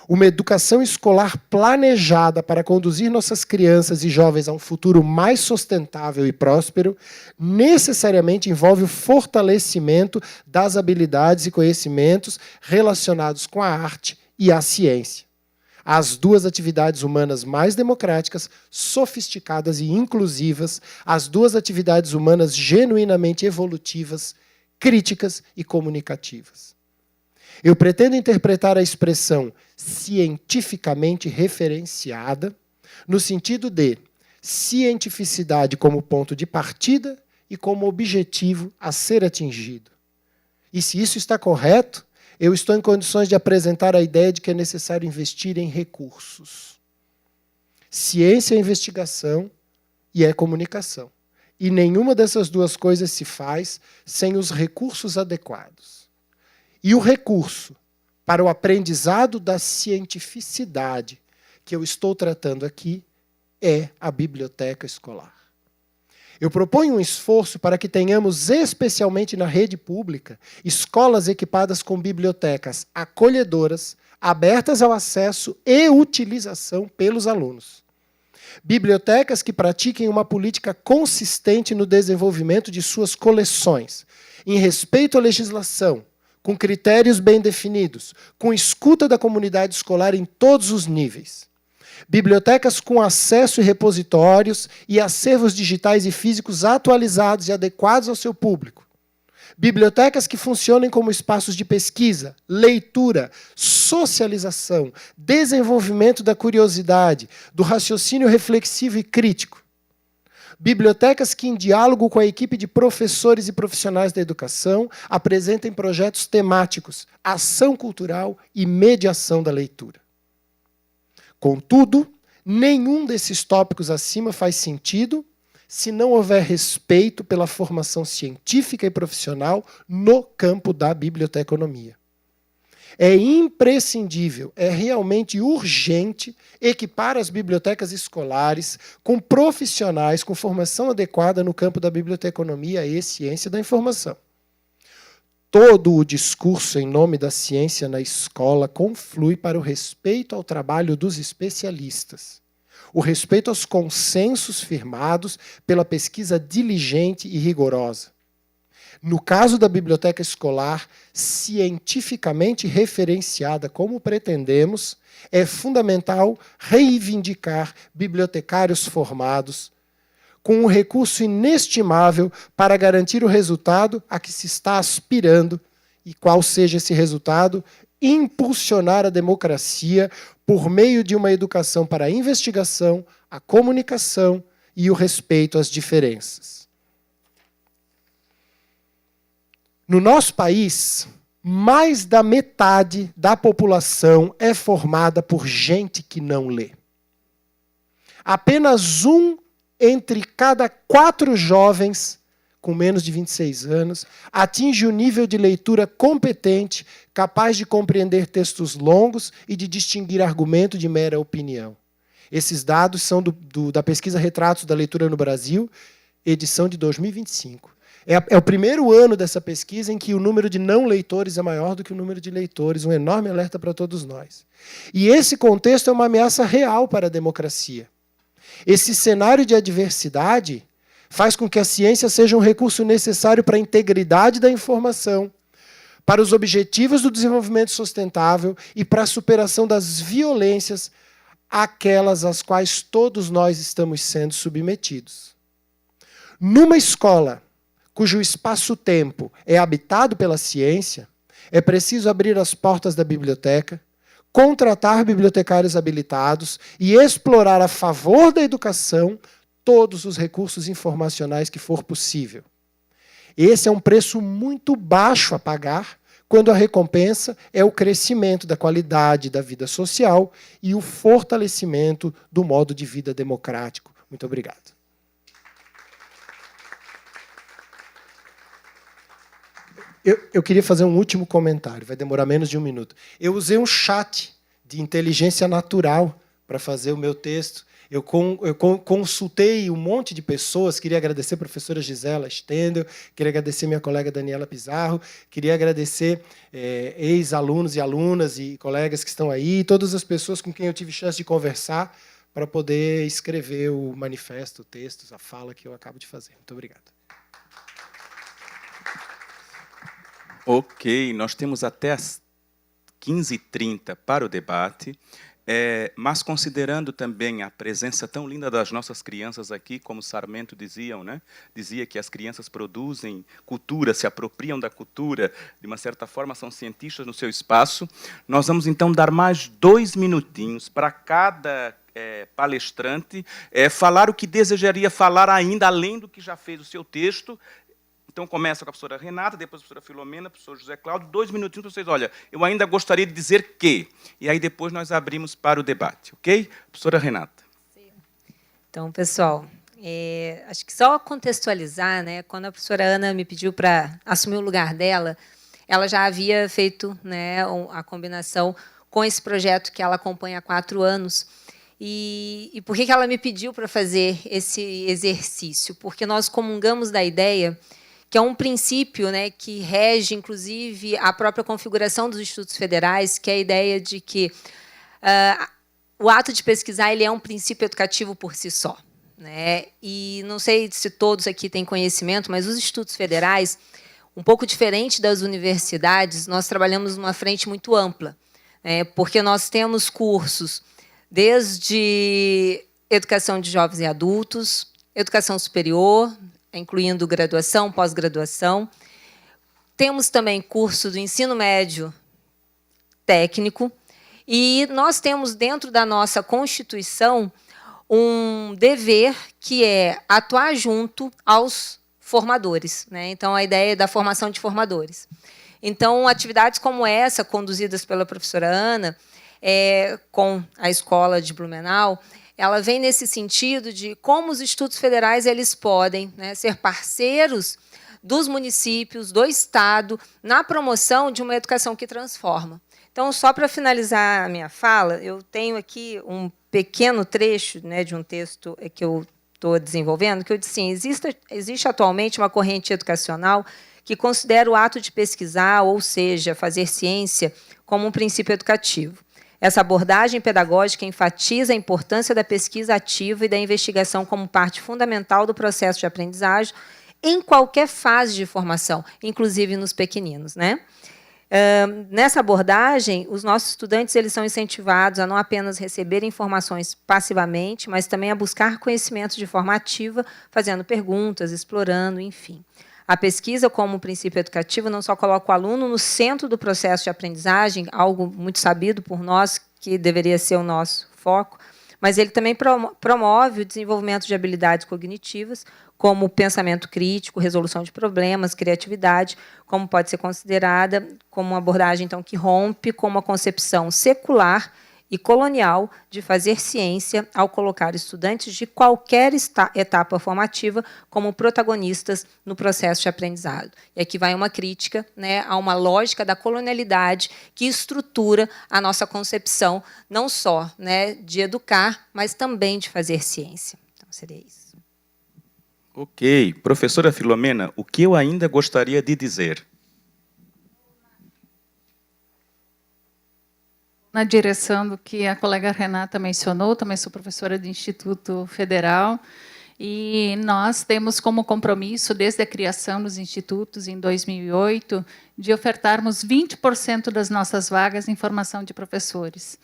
Uma educação escolar planejada para conduzir nossas crianças e jovens a um futuro mais sustentável e próspero necessariamente envolve o fortalecimento das habilidades e conhecimentos relacionados com a arte e a ciência. As duas atividades humanas mais democráticas, sofisticadas e inclusivas, as duas atividades humanas genuinamente evolutivas, críticas e comunicativas. Eu pretendo interpretar a expressão cientificamente referenciada no sentido de cientificidade como ponto de partida e como objetivo a ser atingido. E se isso está correto, eu estou em condições de apresentar a ideia de que é necessário investir em recursos. Ciência é investigação e é comunicação. E nenhuma dessas duas coisas se faz sem os recursos adequados. E o recurso para o aprendizado da cientificidade que eu estou tratando aqui é a biblioteca escolar. Eu proponho um esforço para que tenhamos, especialmente na rede pública, escolas equipadas com bibliotecas acolhedoras, abertas ao acesso e utilização pelos alunos. Bibliotecas que pratiquem uma política consistente no desenvolvimento de suas coleções, em respeito à legislação, com critérios bem definidos, com escuta da comunidade escolar em todos os níveis. Bibliotecas com acesso e repositórios e acervos digitais e físicos atualizados e adequados ao seu público. Bibliotecas que funcionem como espaços de pesquisa, leitura, socialização, desenvolvimento da curiosidade, do raciocínio reflexivo e crítico. Bibliotecas que, em diálogo com a equipe de professores e profissionais da educação, apresentem projetos temáticos, ação cultural e mediação da leitura. Contudo, nenhum desses tópicos acima faz sentido se não houver respeito pela formação científica e profissional no campo da biblioteconomia. É imprescindível, é realmente urgente equipar as bibliotecas escolares com profissionais com formação adequada no campo da biblioteconomia e ciência da informação. Todo o discurso em nome da ciência na escola conflui para o respeito ao trabalho dos especialistas, o respeito aos consensos firmados pela pesquisa diligente e rigorosa. No caso da biblioteca escolar, cientificamente referenciada como pretendemos, é fundamental reivindicar bibliotecários formados, com um recurso inestimável para garantir o resultado a que se está aspirando, e qual seja esse resultado, impulsionar a democracia por meio de uma educação para a investigação, a comunicação e o respeito às diferenças. No nosso país, mais da metade da população é formada por gente que não lê. Apenas um entre cada 4 jovens com menos de 26 anos atinge o nível de leitura competente, capaz de compreender textos longos e de distinguir argumento de mera opinião. Esses dados são da pesquisa Retratos da Leitura no Brasil, edição de 2025. É o primeiro ano dessa pesquisa em que o número de não leitores é maior do que o número de leitores, um enorme alerta para todos nós. E esse contexto é uma ameaça real para a democracia. Esse cenário de adversidade faz com que a ciência seja um recurso necessário para a integridade da informação, para os objetivos do desenvolvimento sustentável e para a superação das violências aquelas às quais todos nós estamos sendo submetidos. Numa escola cujo espaço-tempo é habitado pela ciência, é preciso abrir as portas da biblioteca, contratar bibliotecários habilitados e explorar a favor da educação todos os recursos informacionais que for possível. Esse é um preço muito baixo a pagar, quando a recompensa é o crescimento da qualidade da vida social e o fortalecimento do modo de vida democrático. Muito obrigado. Eu queria fazer um último comentário, vai demorar menos de um minuto. Eu usei um chat de inteligência natural para fazer o meu texto. Eu consultei um monte de pessoas, queria agradecer a professora Gisela Stendel, queria agradecer minha colega Daniela Pizarro, queria agradecer ex-alunos e alunas e colegas que estão aí, todas as pessoas com quem eu tive chance de conversar para poder escrever o manifesto, o texto, a fala que eu acabo de fazer. Muito obrigado. Ok, nós temos até as 15h30 para o debate, mas considerando também a presença tão linda das nossas crianças aqui, como Sarmento diziam, né? Dizia que as crianças produzem cultura, se apropriam da cultura, de uma certa forma são cientistas no seu espaço. Nós vamos então dar mais 2 minutinhos para cada palestrante falar o que desejaria falar ainda, além do que já fez o seu texto. Então, começa com a professora Renata, depois a professora Filomena, o professor José Cláudio, 2 minutinhos para vocês. Olha, eu ainda gostaria de dizer que... E aí, depois, nós abrimos para o debate, ok? Professora Renata. Então, pessoal, acho que só contextualizar, né, quando a professora Ana me pediu para assumir o lugar dela, ela já havia feito, né, a combinação com esse projeto que ela acompanha há 4 anos. E por que ela me pediu para fazer esse exercício? Porque nós comungamos da ideia que é um princípio, né, que rege, inclusive, a própria configuração dos institutos federais, que é a ideia de que o ato de pesquisar ele é um princípio educativo por si só, né? E não sei se todos aqui têm conhecimento, mas os institutos federais, um pouco diferente das universidades, nós trabalhamos numa frente muito ampla, porque nós temos cursos desde educação de jovens e adultos, educação superior, incluindo graduação, pós-graduação. Temos também curso do ensino médio técnico. E nós temos, dentro da nossa Constituição, um dever que é atuar junto aos formadores, né? Então, a ideia é da formação de formadores. Então, atividades como essa, conduzidas pela professora Ana, com a Escola de Blumenau, ela vem nesse sentido de como os institutos federais eles podem, né, ser parceiros dos municípios, do Estado, na promoção de uma educação que transforma. Então, só para finalizar a minha fala, eu tenho aqui um pequeno trecho, né, de um texto que eu estou desenvolvendo, que eu disse assim, existe atualmente uma corrente educacional que considera o ato de pesquisar, ou seja, fazer ciência, como um princípio educativo. Essa abordagem pedagógica enfatiza a importância da pesquisa ativa e da investigação como parte fundamental do processo de aprendizagem em qualquer fase de formação, inclusive nos pequeninos, né? Nessa abordagem, os nossos estudantes eles são incentivados a não apenas receber informações passivamente, mas também a buscar conhecimento de forma ativa, fazendo perguntas, explorando, enfim. A pesquisa, como princípio educativo, não só coloca o aluno no centro do processo de aprendizagem, algo muito sabido por nós, que deveria ser o nosso foco, mas ele também promove o desenvolvimento de habilidades cognitivas, como pensamento crítico, resolução de problemas, criatividade, como pode ser considerada como uma abordagem então, que rompe com uma concepção secular e colonial de fazer ciência ao colocar estudantes de qualquer etapa formativa como protagonistas no processo de aprendizado. E aqui vai uma crítica, né, a uma lógica da colonialidade que estrutura a nossa concepção, não só, né, de educar, mas também de fazer ciência. Então, seria isso. Ok. Professora Filomena, o que eu ainda gostaria de dizer? Na direção do que a colega Renata mencionou, também sou professora do Instituto Federal, E nós temos como compromisso, desde a criação dos institutos, em 2008, de ofertarmos 20% das nossas vagas em formação de professores.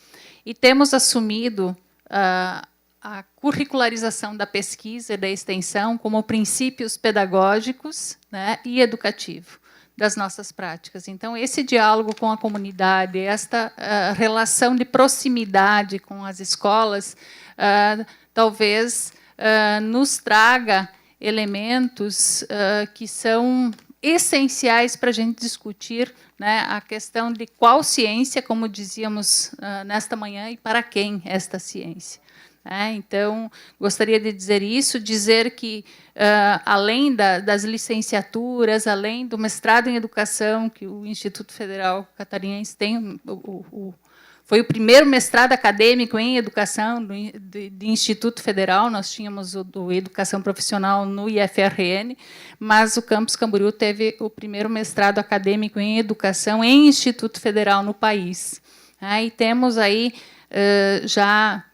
E temos assumido a curricularização da pesquisa e da extensão como princípios pedagógicos, né, e educativos das nossas práticas. Então, esse diálogo com a comunidade, esta relação de proximidade com as escolas, talvez nos traga elementos que são essenciais para a gente discutir, né, a questão de qual ciência, como dizíamos nesta manhã, e para quem esta ciência. Então, gostaria de dizer isso, dizer que, além das licenciaturas, além do mestrado em educação, que o Instituto Federal Catarinense tem, foi o primeiro mestrado acadêmico em educação de Instituto Federal, nós tínhamos o do Educação Profissional no IFRN, mas o Campus Camboriú teve o primeiro mestrado acadêmico em educação em Instituto Federal no país. E temos aí já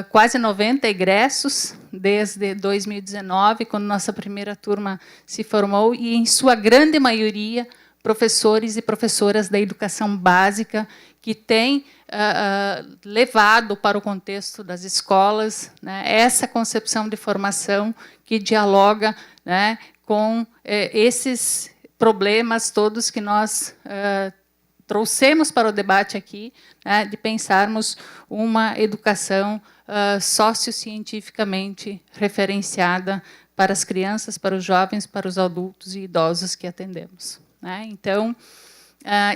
quase 90 egressos desde 2019, quando nossa primeira turma se formou, e, em sua grande maioria, professores e professoras da educação básica que têm levado para o contexto das escolas, né, essa concepção de formação que dialoga, né, com esses problemas todos que nós trouxemos para o debate aqui, né, de pensarmos uma educação sociocientificamente referenciada para as crianças, para os jovens, para os adultos e idosos que atendemos. Então,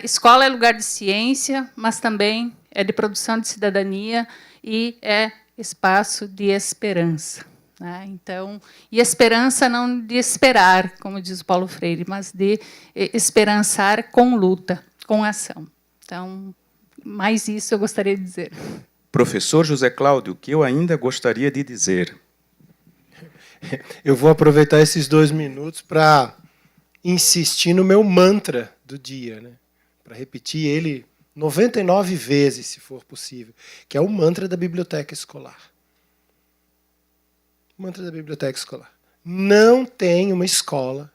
escola é lugar de ciência, mas também é de produção de cidadania e é espaço de esperança. Então, e esperança não de esperar, como diz o Paulo Freire, mas de esperançar com luta, com ação. Então, mais isso eu gostaria de dizer. Professor José Cláudio, o que eu ainda gostaria de dizer? Eu vou aproveitar esses 2 minutos para insistir no meu mantra do dia, né? Para repetir ele 99 vezes, se for possível, que é o mantra da biblioteca escolar. O mantra da biblioteca escolar. Não tem uma escola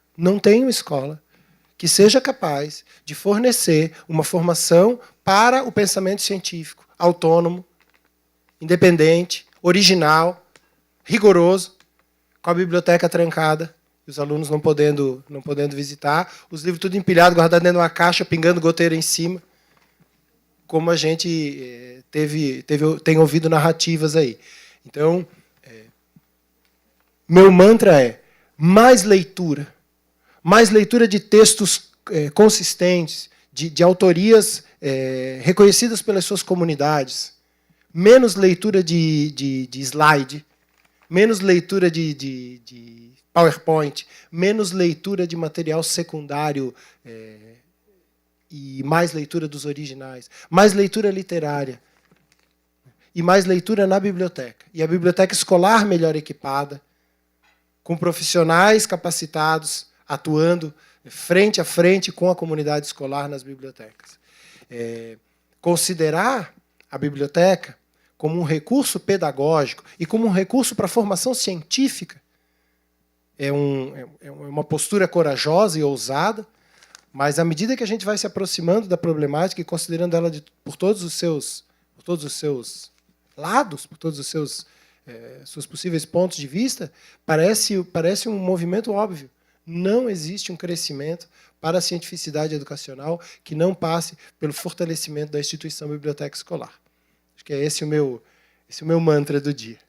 que seja capaz de fornecer uma formação para o pensamento científico, autônomo, independente, original, rigoroso, com a biblioteca trancada, os alunos não podendo visitar, os livros tudo empilhado, guardado dentro de uma caixa, pingando goteira em cima, como a gente tem ouvido narrativas aí. Então, meu mantra é mais leitura de textos consistentes, de autorias reconhecidas pelas suas comunidades, menos leitura de slide, menos leitura de PowerPoint, menos leitura de material secundário e mais leitura dos originais, mais leitura literária e mais leitura na biblioteca. E a biblioteca escolar melhor equipada, com profissionais capacitados, atuando frente a frente com a comunidade escolar nas bibliotecas. Considerar a biblioteca como um recurso pedagógico e como um recurso para a formação científica é uma postura corajosa e ousada, mas à medida que a gente vai se aproximando da problemática e considerando ela por todos os seus lados, por todos os seus possíveis pontos de vista, parece um movimento óbvio. Não existe um crescimento para a cientificidade educacional que não passe pelo fortalecimento da instituição biblioteca escolar. Acho que é esse o meu mantra do dia.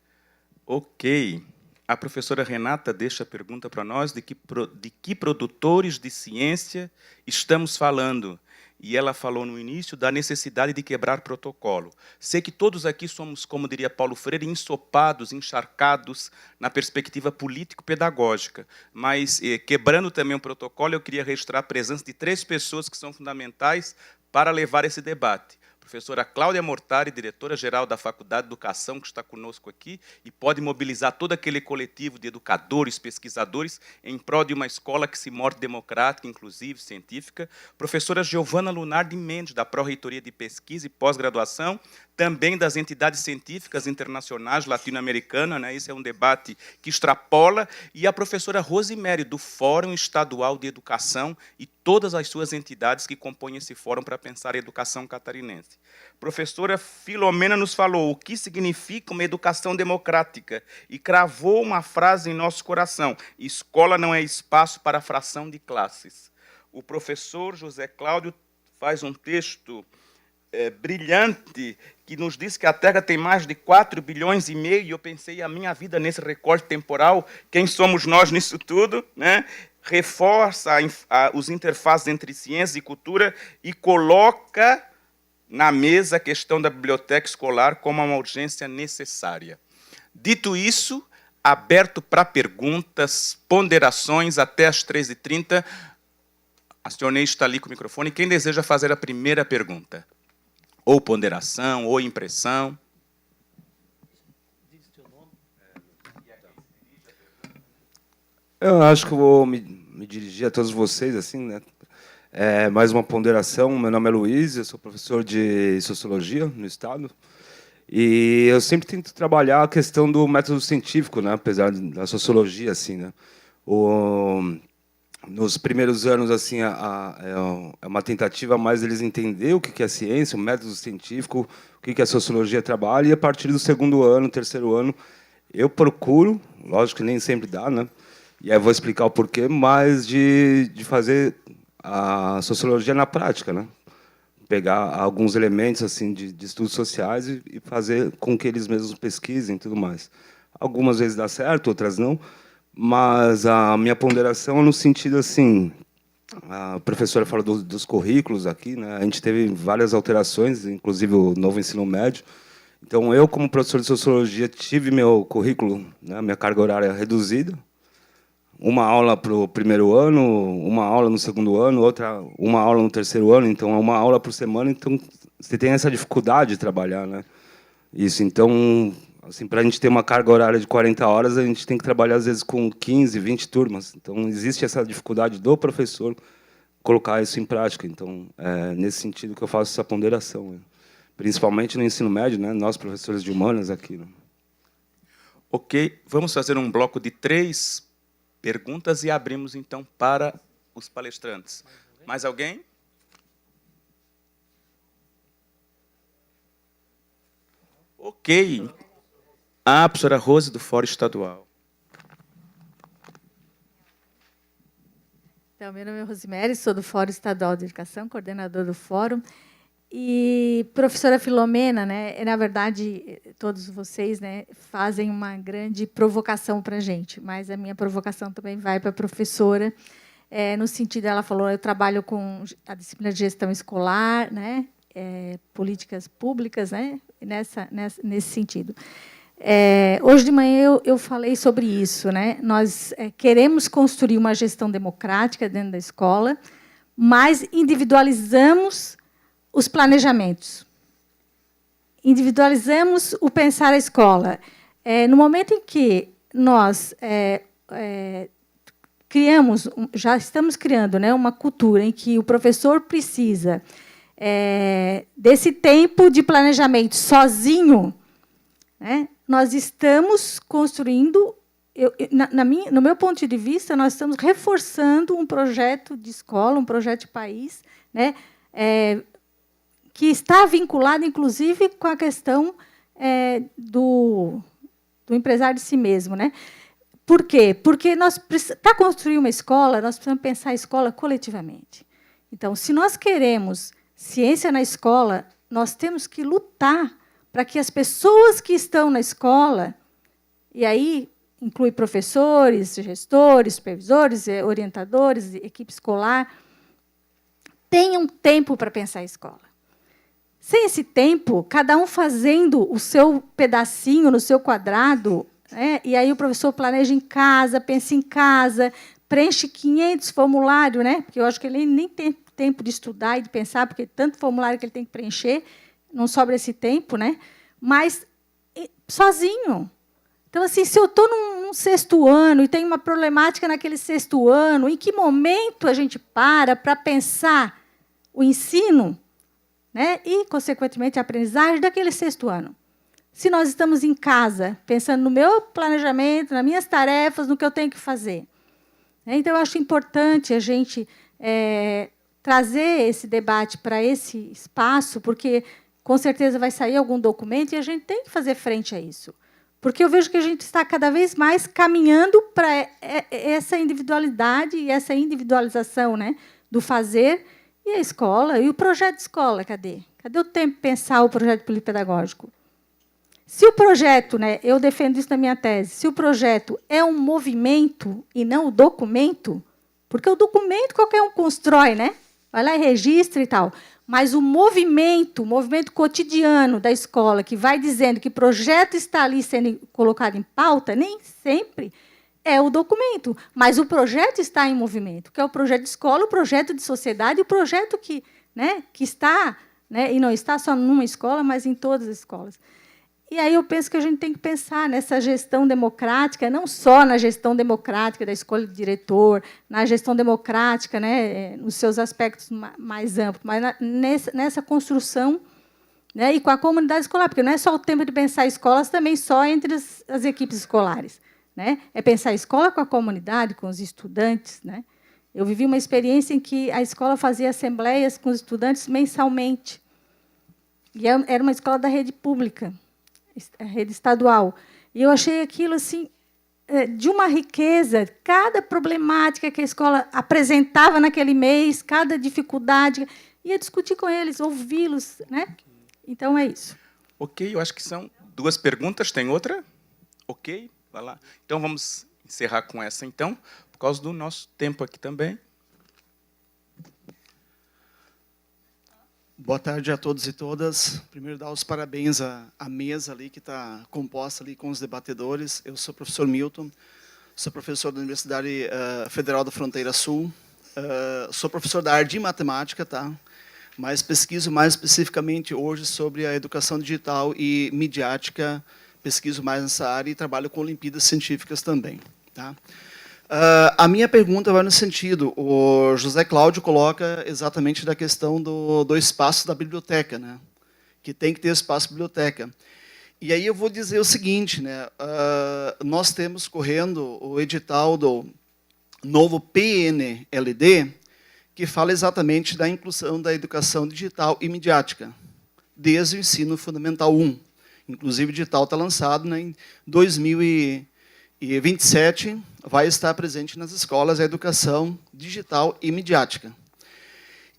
Ok. A professora Renata deixa a pergunta para nós de que produtores de ciência estamos falando. E ela falou no início da necessidade de quebrar protocolo. Sei que todos aqui somos, como diria Paulo Freire, ensopados, encharcados na perspectiva político-pedagógica. Mas, quebrando também o protocolo, eu queria registrar a presença de 3 pessoas que são fundamentais para levar esse debate. Professora Cláudia Mortari, diretora-geral da Faculdade de Educação, que está conosco aqui e pode mobilizar todo aquele coletivo de educadores, pesquisadores, em prol de uma escola que se mostre democrática, inclusive, científica. Professora Giovana Lunardi Mendes, da Pró-Reitoria de Pesquisa e Pós-Graduação, também das entidades científicas internacionais latino-americanas, né? Esse é um debate que extrapola, e a professora Rosemary, do Fórum Estadual de Educação, e todas as suas entidades que compõem esse fórum para pensar a educação catarinense. Professora Filomena nos falou o que significa uma educação democrática e cravou uma frase em nosso coração: escola não é espaço para fração de classes. O professor José Cláudio faz um texto brilhante, que nos diz que a Terra tem mais de 4,5 bilhões, e eu pensei a minha vida nesse recorte temporal, quem somos nós nisso tudo, né? Reforça os interfaces entre ciência e cultura e coloca na mesa a questão da biblioteca escolar como uma urgência necessária. Dito isso, aberto para perguntas, ponderações, até às 13h30. A senhora está ali com o microfone. Quem deseja fazer a primeira pergunta? Ou ponderação, ou impressão. Eu acho que eu vou me dirigir a todos vocês, assim, né? Mais uma ponderação. Meu nome é Luiz, eu sou professor de Sociologia no Estado. E eu sempre tento trabalhar a questão do método científico, né? Apesar da sociologia, assim, né? Nos primeiros anos, assim, é uma tentativa mais deles entender o que é ciência, o método científico, o que a sociologia trabalha, e a partir do segundo ano, terceiro ano, eu procuro, lógico que nem sempre dá, né? E aí eu vou explicar o porquê, mas de fazer a sociologia na prática, né? Pegar alguns elementos assim de estudos sociais e fazer com que eles mesmos pesquisem e tudo mais. Algumas vezes dá certo, outras não. Mas a minha ponderação é no sentido assim, a professora falou dos currículos aqui, né? A gente teve várias alterações, inclusive o novo ensino médio. Então, eu, como professor de sociologia, tive meu currículo, né, minha carga horária reduzida. Uma aula para o primeiro ano, uma aula no segundo ano, uma aula no terceiro ano, então é uma aula por semana. Então, você tem essa dificuldade de trabalhar, né? Isso, então... Assim, para a gente ter uma carga horária de 40 horas, a gente tem que trabalhar, às vezes, com 15, 20 turmas. Então, existe essa dificuldade do professor colocar isso em prática. Então, é nesse sentido que eu faço essa ponderação, né? Principalmente no ensino médio, né? Nós, professores de humanas, aqui. Né? Ok, vamos fazer um bloco de 3 perguntas e abrimos, então, para os palestrantes. Mais alguém? Ok. A professora Rose, do Fórum Estadual. Então, meu nome é Rosemary, sou do Fórum Estadual de Educação, coordenador do Fórum. E professora Filomena, né, na verdade, todos vocês, né, fazem uma grande provocação para a gente, mas a minha provocação também vai para a professora, no sentido, ela falou, eu trabalho com a disciplina de gestão escolar, né, políticas públicas, né, nesse sentido. Hoje de manhã eu falei sobre isso, né? Nós queremos construir uma gestão democrática dentro da escola, mas individualizamos os planejamentos, individualizamos o pensar a escola. No momento em que nós já estamos criando, né, uma cultura em que o professor precisa desse tempo de planejamento sozinho, né? Nós estamos construindo, no meu ponto de vista, nós estamos reforçando um projeto de escola, um projeto de país, né, que está vinculado, inclusive, com a questão do empresário de si mesmo. Né? Por quê? Porque para construir uma escola, nós precisamos pensar a escola coletivamente. Então, se nós queremos ciência na escola, nós temos que lutar para que as pessoas que estão na escola, e aí inclui professores, gestores, supervisores, orientadores, equipe escolar, tenham tempo para pensar a escola. Sem esse tempo, cada um fazendo o seu pedacinho no seu quadrado, né? E aí o professor planeja em casa, pensa em casa, preenche 500 formulários, né? Porque eu acho que ele nem tem tempo de estudar e de pensar, porque tanto formulário que ele tem que preencher. não sobra esse tempo, né? Mas sozinho. Então, assim, se eu estou num sexto ano e tem uma problemática naquele sexto ano, em que momento a gente para pensar o ensino, né? E, consequentemente, a aprendizagem daquele sexto ano? Se nós estamos em casa, pensando no meu planejamento, nas minhas tarefas, no que eu tenho que fazer. Então, eu acho importante a gente trazer esse debate para esse espaço, porque, com certeza, vai sair algum documento e a gente tem que fazer frente a isso. Porque eu vejo que a gente está cada vez mais caminhando para essa individualidade e essa individualização, né, do fazer. E a escola, e o projeto de escola, cadê? Cadê o tempo de pensar o projeto polipedagógico? Se o projeto, né, eu defendo isso na minha tese, se o projeto é um movimento e não o documento, porque o documento qualquer um constrói, né? Vai lá e registra e tal. Mas o movimento cotidiano da escola, que vai dizendo que o projeto está ali sendo colocado em pauta, nem sempre é o documento. Mas o projeto está em movimento, que é o projeto de escola, o projeto de sociedade, o projeto que está, né, e não está só numa escola, mas em todas as escolas. E aí eu penso que a gente tem que pensar nessa gestão democrática, não só na gestão democrática da escolha de diretor, na gestão democrática, né, nos seus aspectos mais amplos, mas nessa construção, né, e com a comunidade escolar, porque não é só o tempo de pensar escolas também só entre as equipes escolares, né? É pensar a escola com a comunidade, com os estudantes, né? Eu vivi uma experiência em que a escola fazia assembleias com os estudantes mensalmente. E era uma escola da rede pública, a rede estadual. E eu achei aquilo assim de uma riqueza, cada problemática que a escola apresentava naquele mês, cada dificuldade, ia discutir com eles, ouvi-los, né? Então é isso. Ok, eu acho que são 2 perguntas. Tem outra? Ok, vai lá. Então vamos encerrar com essa, então, por causa do nosso tempo aqui também. Boa tarde a todos e todas. Primeiro, dar os parabéns à mesa ali, que está composta ali com os debatedores. Eu sou o professor Milton, sou professor da Universidade Federal da Fronteira Sul, sou professor da área de matemática, tá? Mas pesquiso mais especificamente hoje sobre a educação digital e midiática, pesquiso mais nessa área e trabalho com Olimpíadas Científicas também, tá? A minha pergunta vai no sentido, o José Cláudio coloca exatamente da questão do espaço da biblioteca, né? Que tem que ter espaço biblioteca. E aí eu vou dizer o seguinte, né? Nós temos correndo o edital do novo PNLD, que fala exatamente da inclusão da educação digital e midiática, desde o ensino fundamental 1. Inclusive, o edital está lançado, né, em 2027, vai estar presente nas escolas a educação digital e midiática.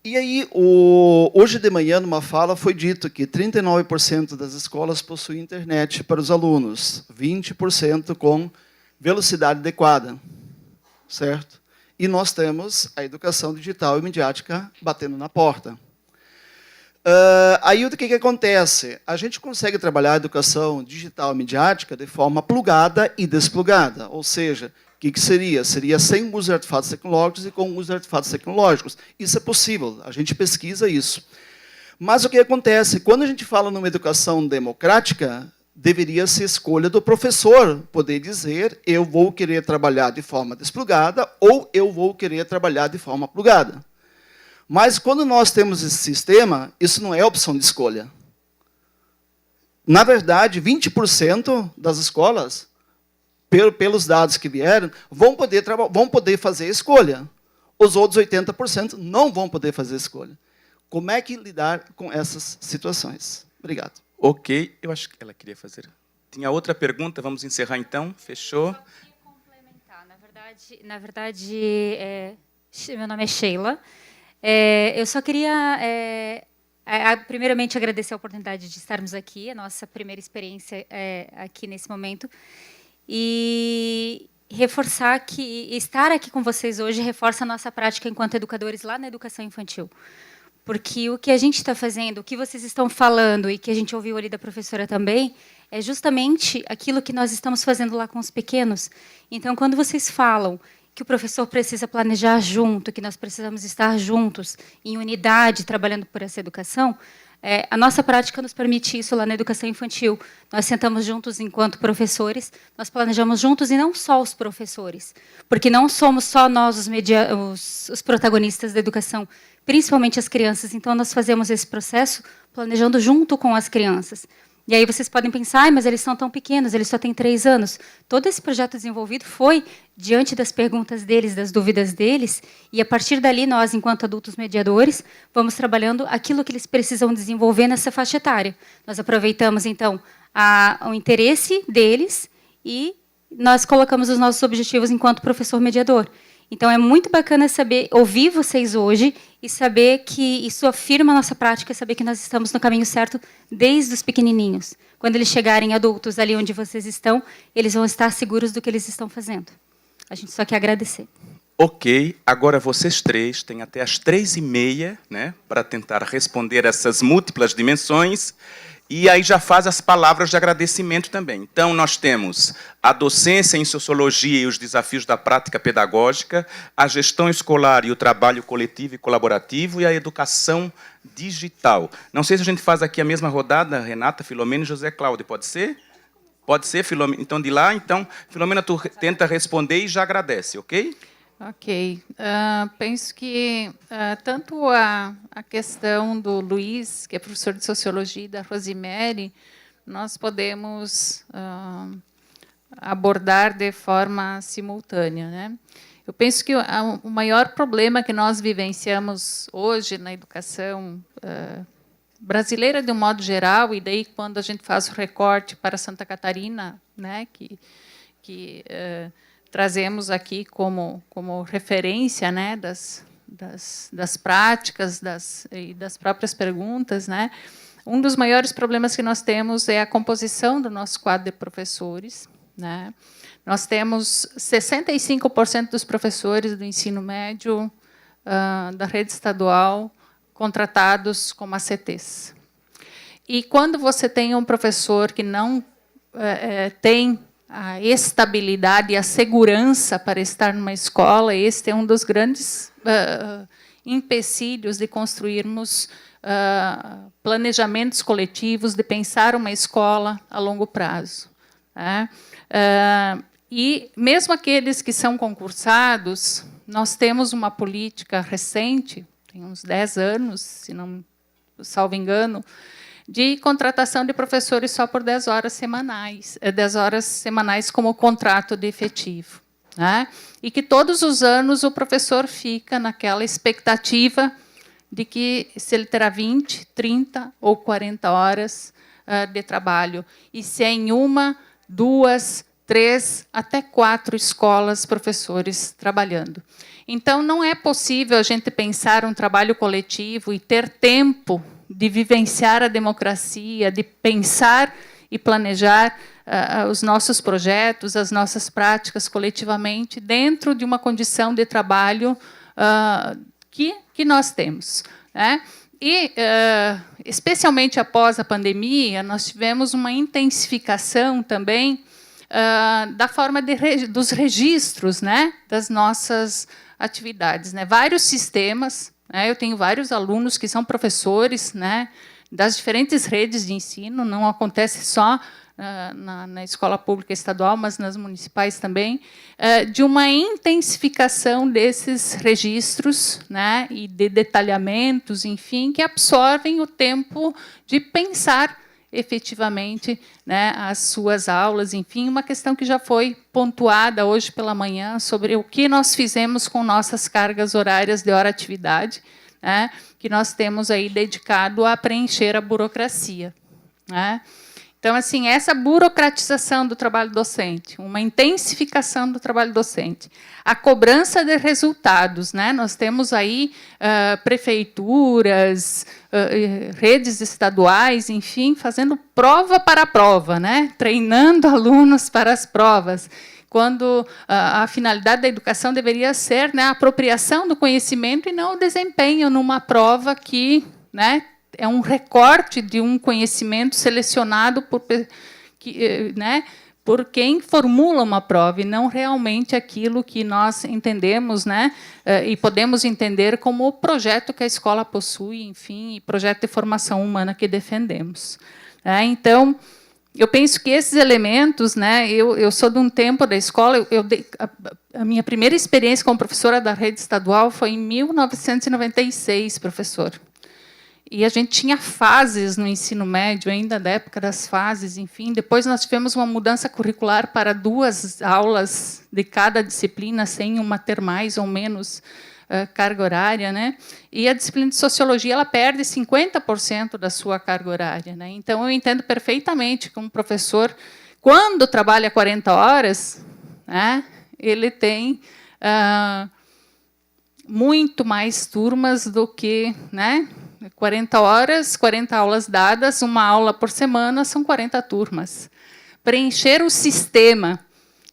E aí, hoje de manhã, numa fala, foi dito que 39% das escolas possuem internet para os alunos, 20% com velocidade adequada, certo? E nós temos a educação digital e midiática batendo na porta. Aí o que acontece? A gente consegue trabalhar a educação digital e midiática de forma plugada e desplugada. Ou seja, o que seria? Seria sem o uso de artefatos tecnológicos e com o uso de artefatos tecnológicos. Isso é possível, a gente pesquisa isso. Mas o que acontece? Quando a gente fala numa educação democrática, deveria ser escolha do professor poder dizer eu vou querer trabalhar de forma desplugada ou eu vou querer trabalhar de forma plugada. Mas, quando nós temos esse sistema, isso não é opção de escolha. Na verdade, 20% das escolas, pelos dados que vieram, vão poder fazer a escolha. Os outros 80% não vão poder fazer a escolha. Como é que lidar com essas situações? Obrigado. Ok, eu acho que ela queria fazer. Tinha outra pergunta, vamos encerrar então. Fechou? Só queria complementar. Na verdade, meu nome é Sheila. Eu só queria, primeiramente, agradecer a oportunidade de estarmos aqui, a nossa primeira experiência aqui nesse momento, e reforçar que estar aqui com vocês hoje reforça a nossa prática enquanto educadores lá na educação infantil. Porque o que a gente está fazendo, o que vocês estão falando e que a gente ouviu ali da professora também, é justamente aquilo que nós estamos fazendo lá com os pequenos. Então, quando vocês falam que o professor precisa planejar junto, que nós precisamos estar juntos, em unidade, trabalhando por essa educação, A nossa prática nos permite isso lá na educação infantil. Nós sentamos juntos enquanto professores, nós planejamos juntos, e não só os professores, porque não somos só nós os protagonistas da educação, principalmente as crianças. Então, nós fazemos esse processo planejando junto com as crianças. E aí vocês podem pensar, mas eles são tão pequenos, eles só têm 3 anos. Todo esse projeto desenvolvido foi diante das perguntas deles, das dúvidas deles, e a partir dali nós, enquanto adultos mediadores, vamos trabalhando aquilo que eles precisam desenvolver nessa faixa etária. Nós aproveitamos, então, o interesse deles e nós colocamos os nossos objetivos enquanto professor mediador. Então, é muito bacana ouvir vocês hoje e saber que isso afirma a nossa prática, saber que nós estamos no caminho certo desde os pequenininhos. Quando eles chegarem adultos ali onde vocês estão, eles vão estar seguros do que eles estão fazendo. A gente só quer agradecer. Ok, agora vocês três têm até as 3h30, né, para tentar responder essas múltiplas dimensões. E aí já faz as palavras de agradecimento também. Então, nós temos a docência em sociologia e os desafios da prática pedagógica, a gestão escolar e o trabalho coletivo e colaborativo, e a educação digital. Não sei se a gente faz aqui a mesma rodada, Renata, Filomena e José Cláudio, pode ser? Pode ser, Filomena? Então, de lá, Filomena, tu tenta responder e já agradece, ok? Ok. Penso que tanto a questão do Luiz, que é professor de Sociologia, e da Rosemary, nós podemos abordar de forma simultânea, né? Eu penso que o maior problema que nós vivenciamos hoje na educação brasileira, de um modo geral, e daí, quando a gente faz o recorte para Santa Catarina, né, que trazemos aqui como referência, né, das práticas e das próprias perguntas, né? Um dos maiores problemas que nós temos é a composição do nosso quadro de professores, né? Nós temos 65% dos professores do ensino médio da rede estadual contratados como ACTs. E quando você tem um professor que não tem a estabilidade e a segurança para estar numa escola, este é um dos grandes empecilhos de construirmos planejamentos coletivos, de pensar uma escola a longo prazo. Né? E mesmo aqueles que são concursados, nós temos uma política recente, tem uns 10 anos, se não salvo engano, de contratação de professores só por 10 horas semanais como contrato de efetivo. Né? E que todos os anos o professor fica naquela expectativa de que se ele terá 20, 30 ou 40 horas de trabalho. E se é em 1, 2, 3, até 4 escolas, professores trabalhando. Então, não é possível a gente pensar um trabalho coletivo e ter tempo de vivenciar a democracia, de pensar e planejar os nossos projetos, as nossas práticas coletivamente, dentro de uma condição de trabalho que nós temos. Né? E, especialmente após a pandemia, nós tivemos uma intensificação também da forma dos registros, né, das nossas atividades. Né? Vários sistemas. Eu tenho vários alunos que são professores, né, das diferentes redes de ensino, não acontece só na escola pública estadual, mas nas municipais também, de uma intensificação desses registros, né, e de detalhamentos, enfim, que absorvem o tempo de pensar efetivamente, né, as suas aulas, enfim, uma questão que já foi pontuada hoje pela manhã sobre o que nós fizemos com nossas cargas horárias de hora-atividade, né, que nós temos aí dedicado a preencher a burocracia. Né? Então, assim, essa burocratização do trabalho docente, uma intensificação do trabalho docente, a cobrança de resultados, né? Nós temos aí prefeituras, redes estaduais, enfim, fazendo prova para a prova, né? Treinando alunos para as provas, quando a finalidade da educação deveria ser, né, a apropriação do conhecimento e não o desempenho numa prova que, né, é um recorte de um conhecimento selecionado por quem formula uma prova e não realmente aquilo que nós entendemos, né, e podemos entender como o projeto que a escola possui, enfim, e projeto de formação humana que defendemos. Então, eu penso que esses elementos, né, eu sou de um tempo da escola, a minha primeira experiência como professora da rede estadual foi em 1996, professor. E a gente tinha fases no ensino médio, ainda da época das fases, enfim. Depois nós tivemos uma mudança curricular para 2 aulas de cada disciplina, sem uma ter mais ou menos carga horária, né? E a disciplina de sociologia ela perde 50% da sua carga horária, né? Então eu entendo perfeitamente que um professor, quando trabalha 40 horas, né, ele tem muito mais turmas do que, né, 40 horas, 40 aulas dadas, uma aula por semana, são 40 turmas. Preencher o sistema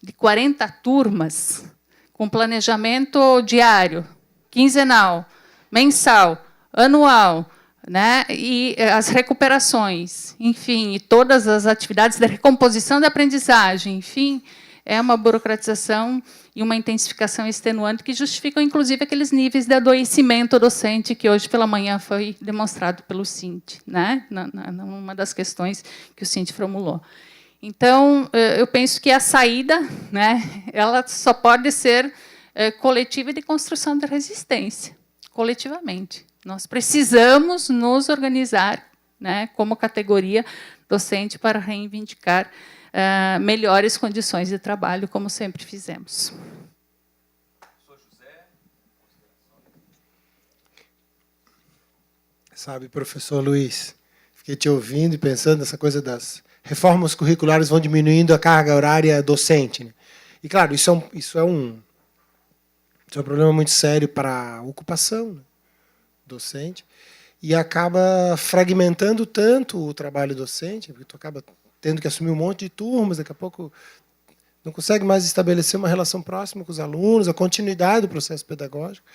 de 40 turmas, com planejamento diário, quinzenal, mensal, anual, né, e as recuperações, enfim, e todas as atividades de recomposição da aprendizagem, enfim, é uma burocratização e uma intensificação extenuante que justificam, inclusive, aqueles níveis de adoecimento docente que hoje pela manhã foi demonstrado pelo Cinti, né? Numa das questões que o Cinti formulou. Então, eu penso que a saída, né, ela só pode ser coletiva e de construção de resistência, coletivamente. Nós precisamos nos organizar, né, como categoria docente para reivindicar melhores condições de trabalho, como sempre fizemos. Sabe, professor Luiz, fiquei te ouvindo e pensando nessa coisa das reformas curriculares vão diminuindo a carga horária docente, né? E, claro, isso é um problema muito sério para a ocupação, né, docente, e acaba fragmentando tanto o trabalho docente, porque tu acaba tendo que assumir um monte de turmas, daqui a pouco não consegue mais estabelecer uma relação próxima com os alunos, a continuidade do processo pedagógico.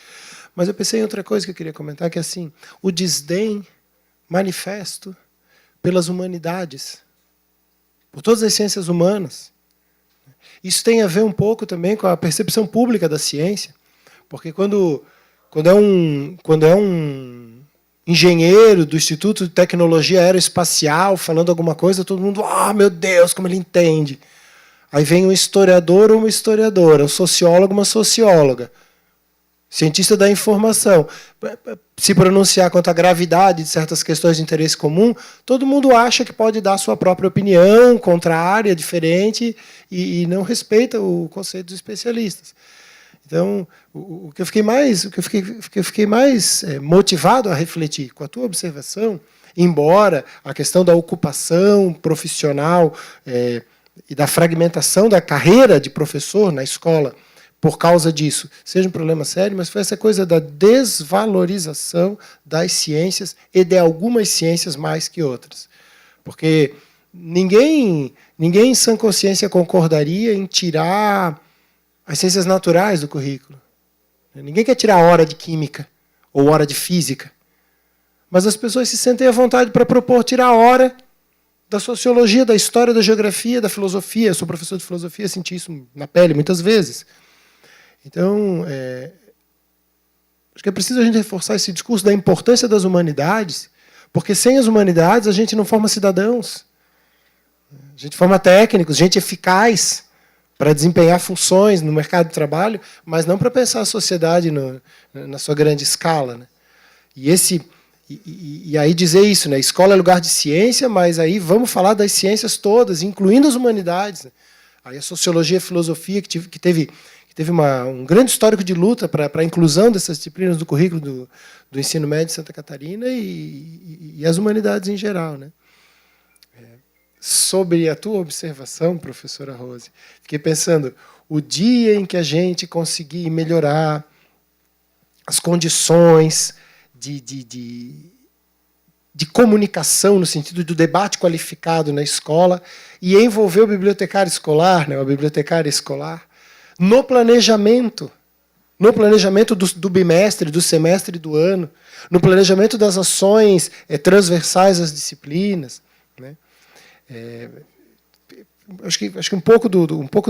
Mas eu pensei em outra coisa que eu queria comentar, que é assim, o desdém manifesto pelas humanidades, por todas as ciências humanas. Isso tem a ver um pouco também com a percepção pública da ciência, porque quando é um engenheiro do Instituto de Tecnologia Aeroespacial falando alguma coisa, todo mundo, meu Deus, como ele entende. Aí vem um historiador ou uma historiadora, um sociólogo, uma socióloga, cientista da informação, se pronunciar quanto à gravidade de certas questões de interesse comum, todo mundo acha que pode dar a sua própria opinião, contrária, diferente, e não respeita o conceito dos especialistas. Então, o que eu fiquei mais motivado a refletir com a tua observação, embora a questão da ocupação profissional e da fragmentação da carreira de professor na escola por causa disso seja um problema sério, mas foi essa coisa da desvalorização das ciências e de algumas ciências mais que outras. Porque ninguém em sã consciência concordaria em tirar as ciências naturais do currículo. Ninguém quer tirar hora de química ou hora de física. Mas as pessoas se sentem à vontade para propor tirar a hora da sociologia, da história, da geografia, da filosofia. Eu sou professor de filosofia, senti isso na pele muitas vezes. Então, acho que é preciso a gente reforçar esse discurso da importância das humanidades, porque sem as humanidades a gente não forma cidadãos. A gente forma técnicos, gente eficaz para desempenhar funções no mercado de trabalho, mas não para pensar a sociedade na sua grande escala, né? E aí dizer isso, né? Escola é lugar de ciência, mas aí vamos falar das ciências todas, incluindo as humanidades, né? Aí a sociologia e a filosofia, que teve um grande histórico de luta para a inclusão dessas disciplinas do currículo do ensino médio de Santa Catarina e as humanidades em geral, né? Sobre a tua observação, professora Rose, fiquei pensando, o dia em que a gente conseguir melhorar as condições de comunicação, no sentido do debate qualificado na escola, e envolver o bibliotecário escolar, né, a bibliotecária escolar, no planejamento do bimestre, do semestre do ano, no planejamento das ações transversais às disciplinas, né? acho que um pouco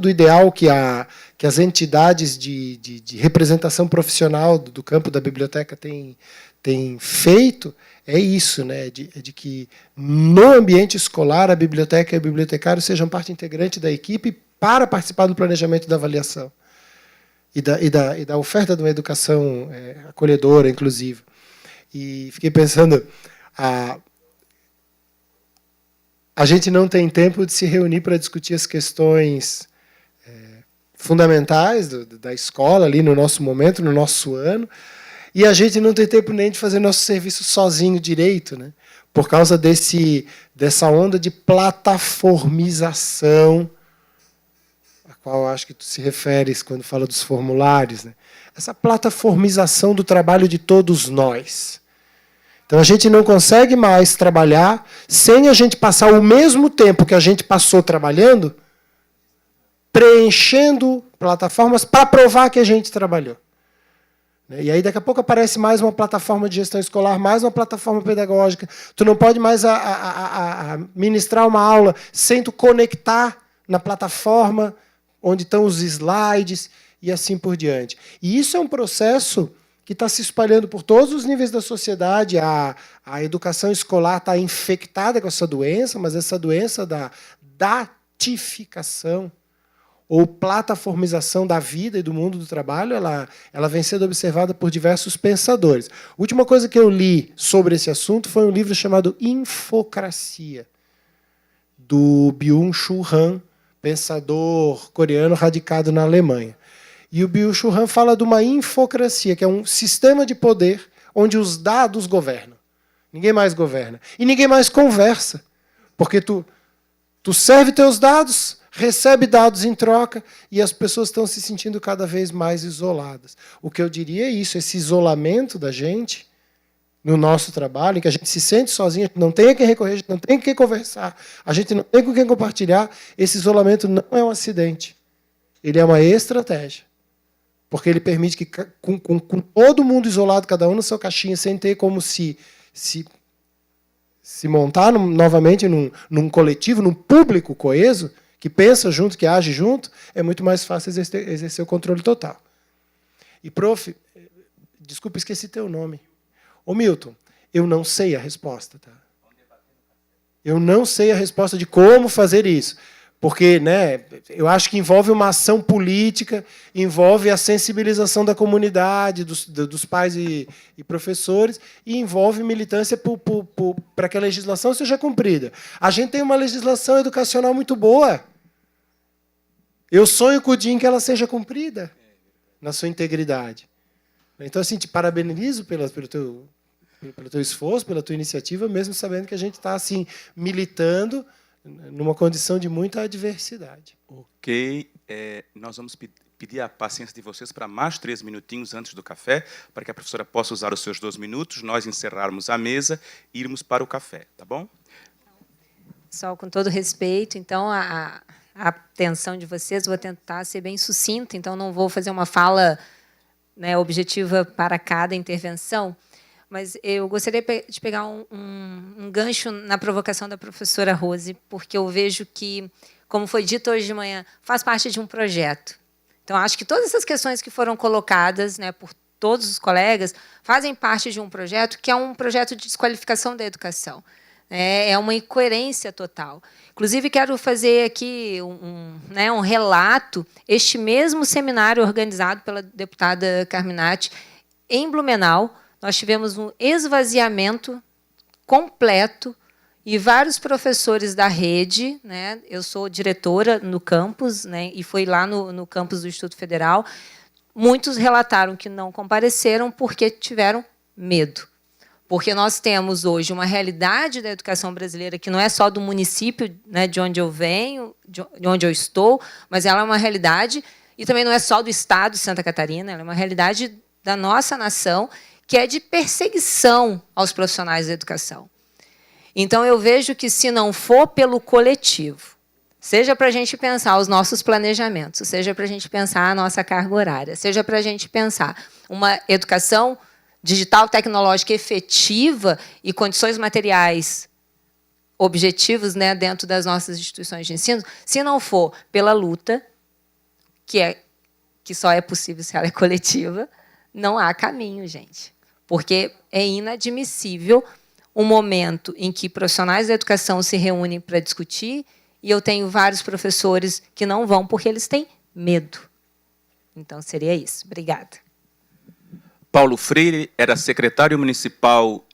do ideal que as entidades de representação profissional do campo da biblioteca têm feito é isso, né? De que no ambiente escolar a biblioteca e o bibliotecário sejam parte integrante da equipe para participar do planejamento da avaliação e da oferta de uma educação acolhedora, inclusiva. E fiquei pensando, a gente não tem tempo de se reunir para discutir as questões fundamentais da escola, ali no nosso momento, no nosso ano, e a gente não tem tempo nem de fazer nosso serviço sozinho direito, né? Por causa dessa onda de plataformização, a qual acho que tu se referes quando fala dos formulários, né? Essa plataformização do trabalho de todos nós. Então, a gente não consegue mais trabalhar sem a gente passar o mesmo tempo que a gente passou trabalhando, preenchendo plataformas para provar que a gente trabalhou. E aí, daqui a pouco, aparece mais uma plataforma de gestão escolar, mais uma plataforma pedagógica. Tu não pode mais ministrar uma aula sem tu conectar na plataforma onde estão os slides e assim por diante. E isso é um processo que está se espalhando por todos os níveis da sociedade. A educação escolar está infectada com essa doença, mas essa doença da datificação ou plataformização da vida e do mundo do trabalho, ela vem sendo observada por diversos pensadores. A última coisa que eu li sobre esse assunto foi um livro chamado Infocracia, do Byung-Chul Han, pensador coreano radicado na Alemanha. E o Byung-Chul Han fala de uma infocracia, que é um sistema de poder onde os dados governam. Ninguém mais governa. E ninguém mais conversa. Porque tu serve teus dados, recebe dados em troca, e as pessoas estão se sentindo cada vez mais isoladas. O que eu diria é isso, esse isolamento da gente no nosso trabalho, em que a gente se sente sozinho, a gente não tem a quem recorrer, a gente não tem com quem conversar, a gente não tem com quem compartilhar. Esse isolamento não é um acidente. Ele é uma estratégia. Porque ele permite que, com todo mundo isolado, cada um na sua caixinha, sem ter como se montar novamente num coletivo, num público coeso, que pensa junto, que age junto, é muito mais fácil exercer o controle total. E, prof, desculpa, esqueci teu nome. Ô, Milton, eu não sei a resposta. Tá? Eu não sei a resposta de como fazer isso. Porque, né, eu acho que envolve uma ação política, envolve a sensibilização da comunidade, dos pais e professores, e envolve militância para que a legislação seja cumprida. A gente tem uma legislação educacional muito boa. Eu sonho com o dia em que ela seja cumprida, na sua integridade. Então, assim, te parabenizo pelo teu esforço, pela tua iniciativa, mesmo sabendo que a gente está assim, militando numa condição de muita adversidade. Ok. Nós vamos pedir a paciência de vocês para mais 3 minutinhos antes do café, para que a professora possa usar os seus 2 minutos, nós encerrarmos a mesa e irmos para o café, tá bom? Pessoal, com todo respeito, então, a atenção de vocês, vou tentar ser bem sucinta, então não vou fazer uma fala, né, objetiva para cada intervenção, mas eu gostaria de pegar um gancho na provocação da professora Rose, porque eu vejo que, como foi dito hoje de manhã, faz parte de um projeto. Então, acho que todas essas questões que foram colocadas, né, por todos os colegas fazem parte de um projeto que é um projeto de desqualificação da educação. É uma incoerência total. Inclusive, quero fazer aqui um relato. Este mesmo seminário organizado pela deputada Carminati, em Blumenau, nós tivemos um esvaziamento completo e vários professores da rede, né, eu sou diretora no campus, né, e foi lá no campus do Instituto Federal, muitos relataram que não compareceram porque tiveram medo. Porque nós temos hoje uma realidade da educação brasileira que não é só do município, né, de onde eu venho, de onde eu estou, mas ela é uma realidade, e também não é só do Estado de Santa Catarina, ela é uma realidade da nossa nação, que é de perseguição aos profissionais da educação. Então, eu vejo que, se não for pelo coletivo, seja para a gente pensar os nossos planejamentos, seja para a gente pensar a nossa carga horária, seja para a gente pensar uma educação digital, tecnológica efetiva e condições materiais objetivos, né, dentro das nossas instituições de ensino, se não for pela luta, que só é possível se ela é coletiva, não há caminho, gente. Porque é inadmissível um momento em que profissionais da educação se reúnem para discutir e eu tenho vários professores que não vão porque eles têm medo. Então, seria isso. Obrigada. Paulo Freire era secretário municipal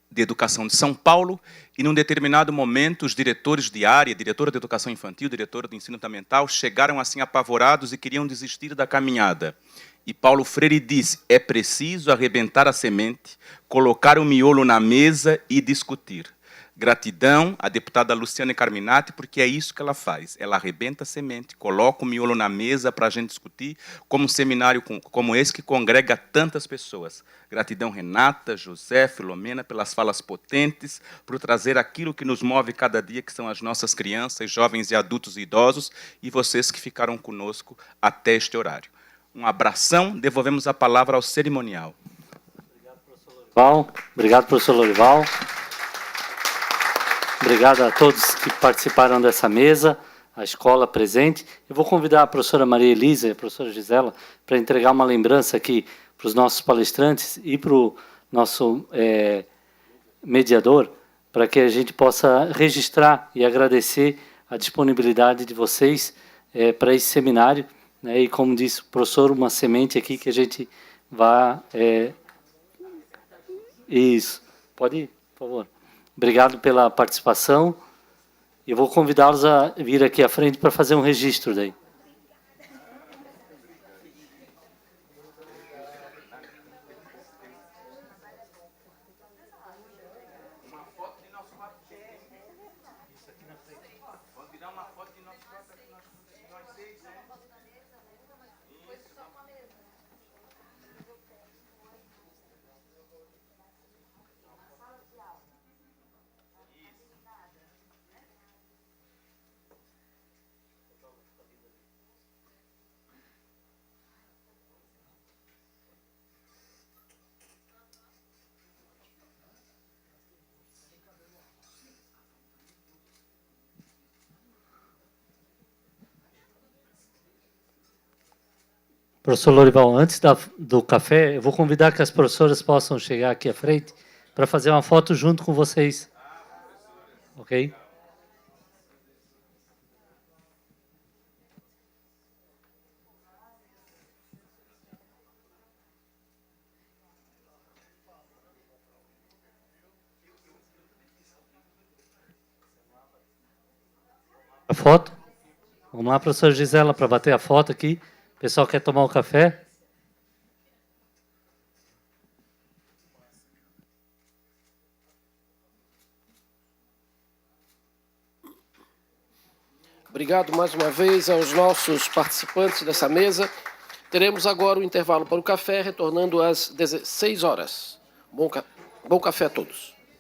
de Educação de São Paulo e, num determinado momento, os diretores de área, diretora de Educação Infantil, diretora do Ensino Fundamental, chegaram assim apavorados e queriam desistir da caminhada. E Paulo Freire disse, é preciso arrebentar a semente, colocar o miolo na mesa e discutir. Gratidão à deputada Luciane Carminati, porque é isso que ela faz. Ela arrebenta a semente, coloca o miolo na mesa para a gente discutir, como um seminário como esse que congrega tantas pessoas. Gratidão, Renata, José, Filomena, pelas falas potentes, por trazer aquilo que nos move cada dia, que são as nossas crianças, jovens e adultos e idosos, e vocês que ficaram conosco até este horário. Um abração, devolvemos a palavra ao cerimonial. Obrigado, professor Lorival. Obrigado a todos que participaram dessa mesa, a escola presente. Eu vou convidar a professora Maria Elisa e a professora Gisela para entregar uma lembrança aqui para os nossos palestrantes e para o nosso mediador, para que a gente possa registrar e agradecer a disponibilidade de vocês para esse seminário. Né? E, como disse o professor, uma semente aqui que a gente vai... Isso. Pode ir, por favor. Obrigado pela participação. Eu vou convidá-los a vir aqui à frente para fazer um registro daí. Professor Lorival, antes do café, eu vou convidar que as professoras possam chegar aqui à frente para fazer uma foto junto com vocês. Ok? A foto? Vamos lá, professora Gisela, para bater a foto aqui. O pessoal quer tomar um café? Obrigado mais uma vez aos nossos participantes dessa mesa. Teremos agora o intervalo para o café, retornando às 16 horas. Bom café a todos.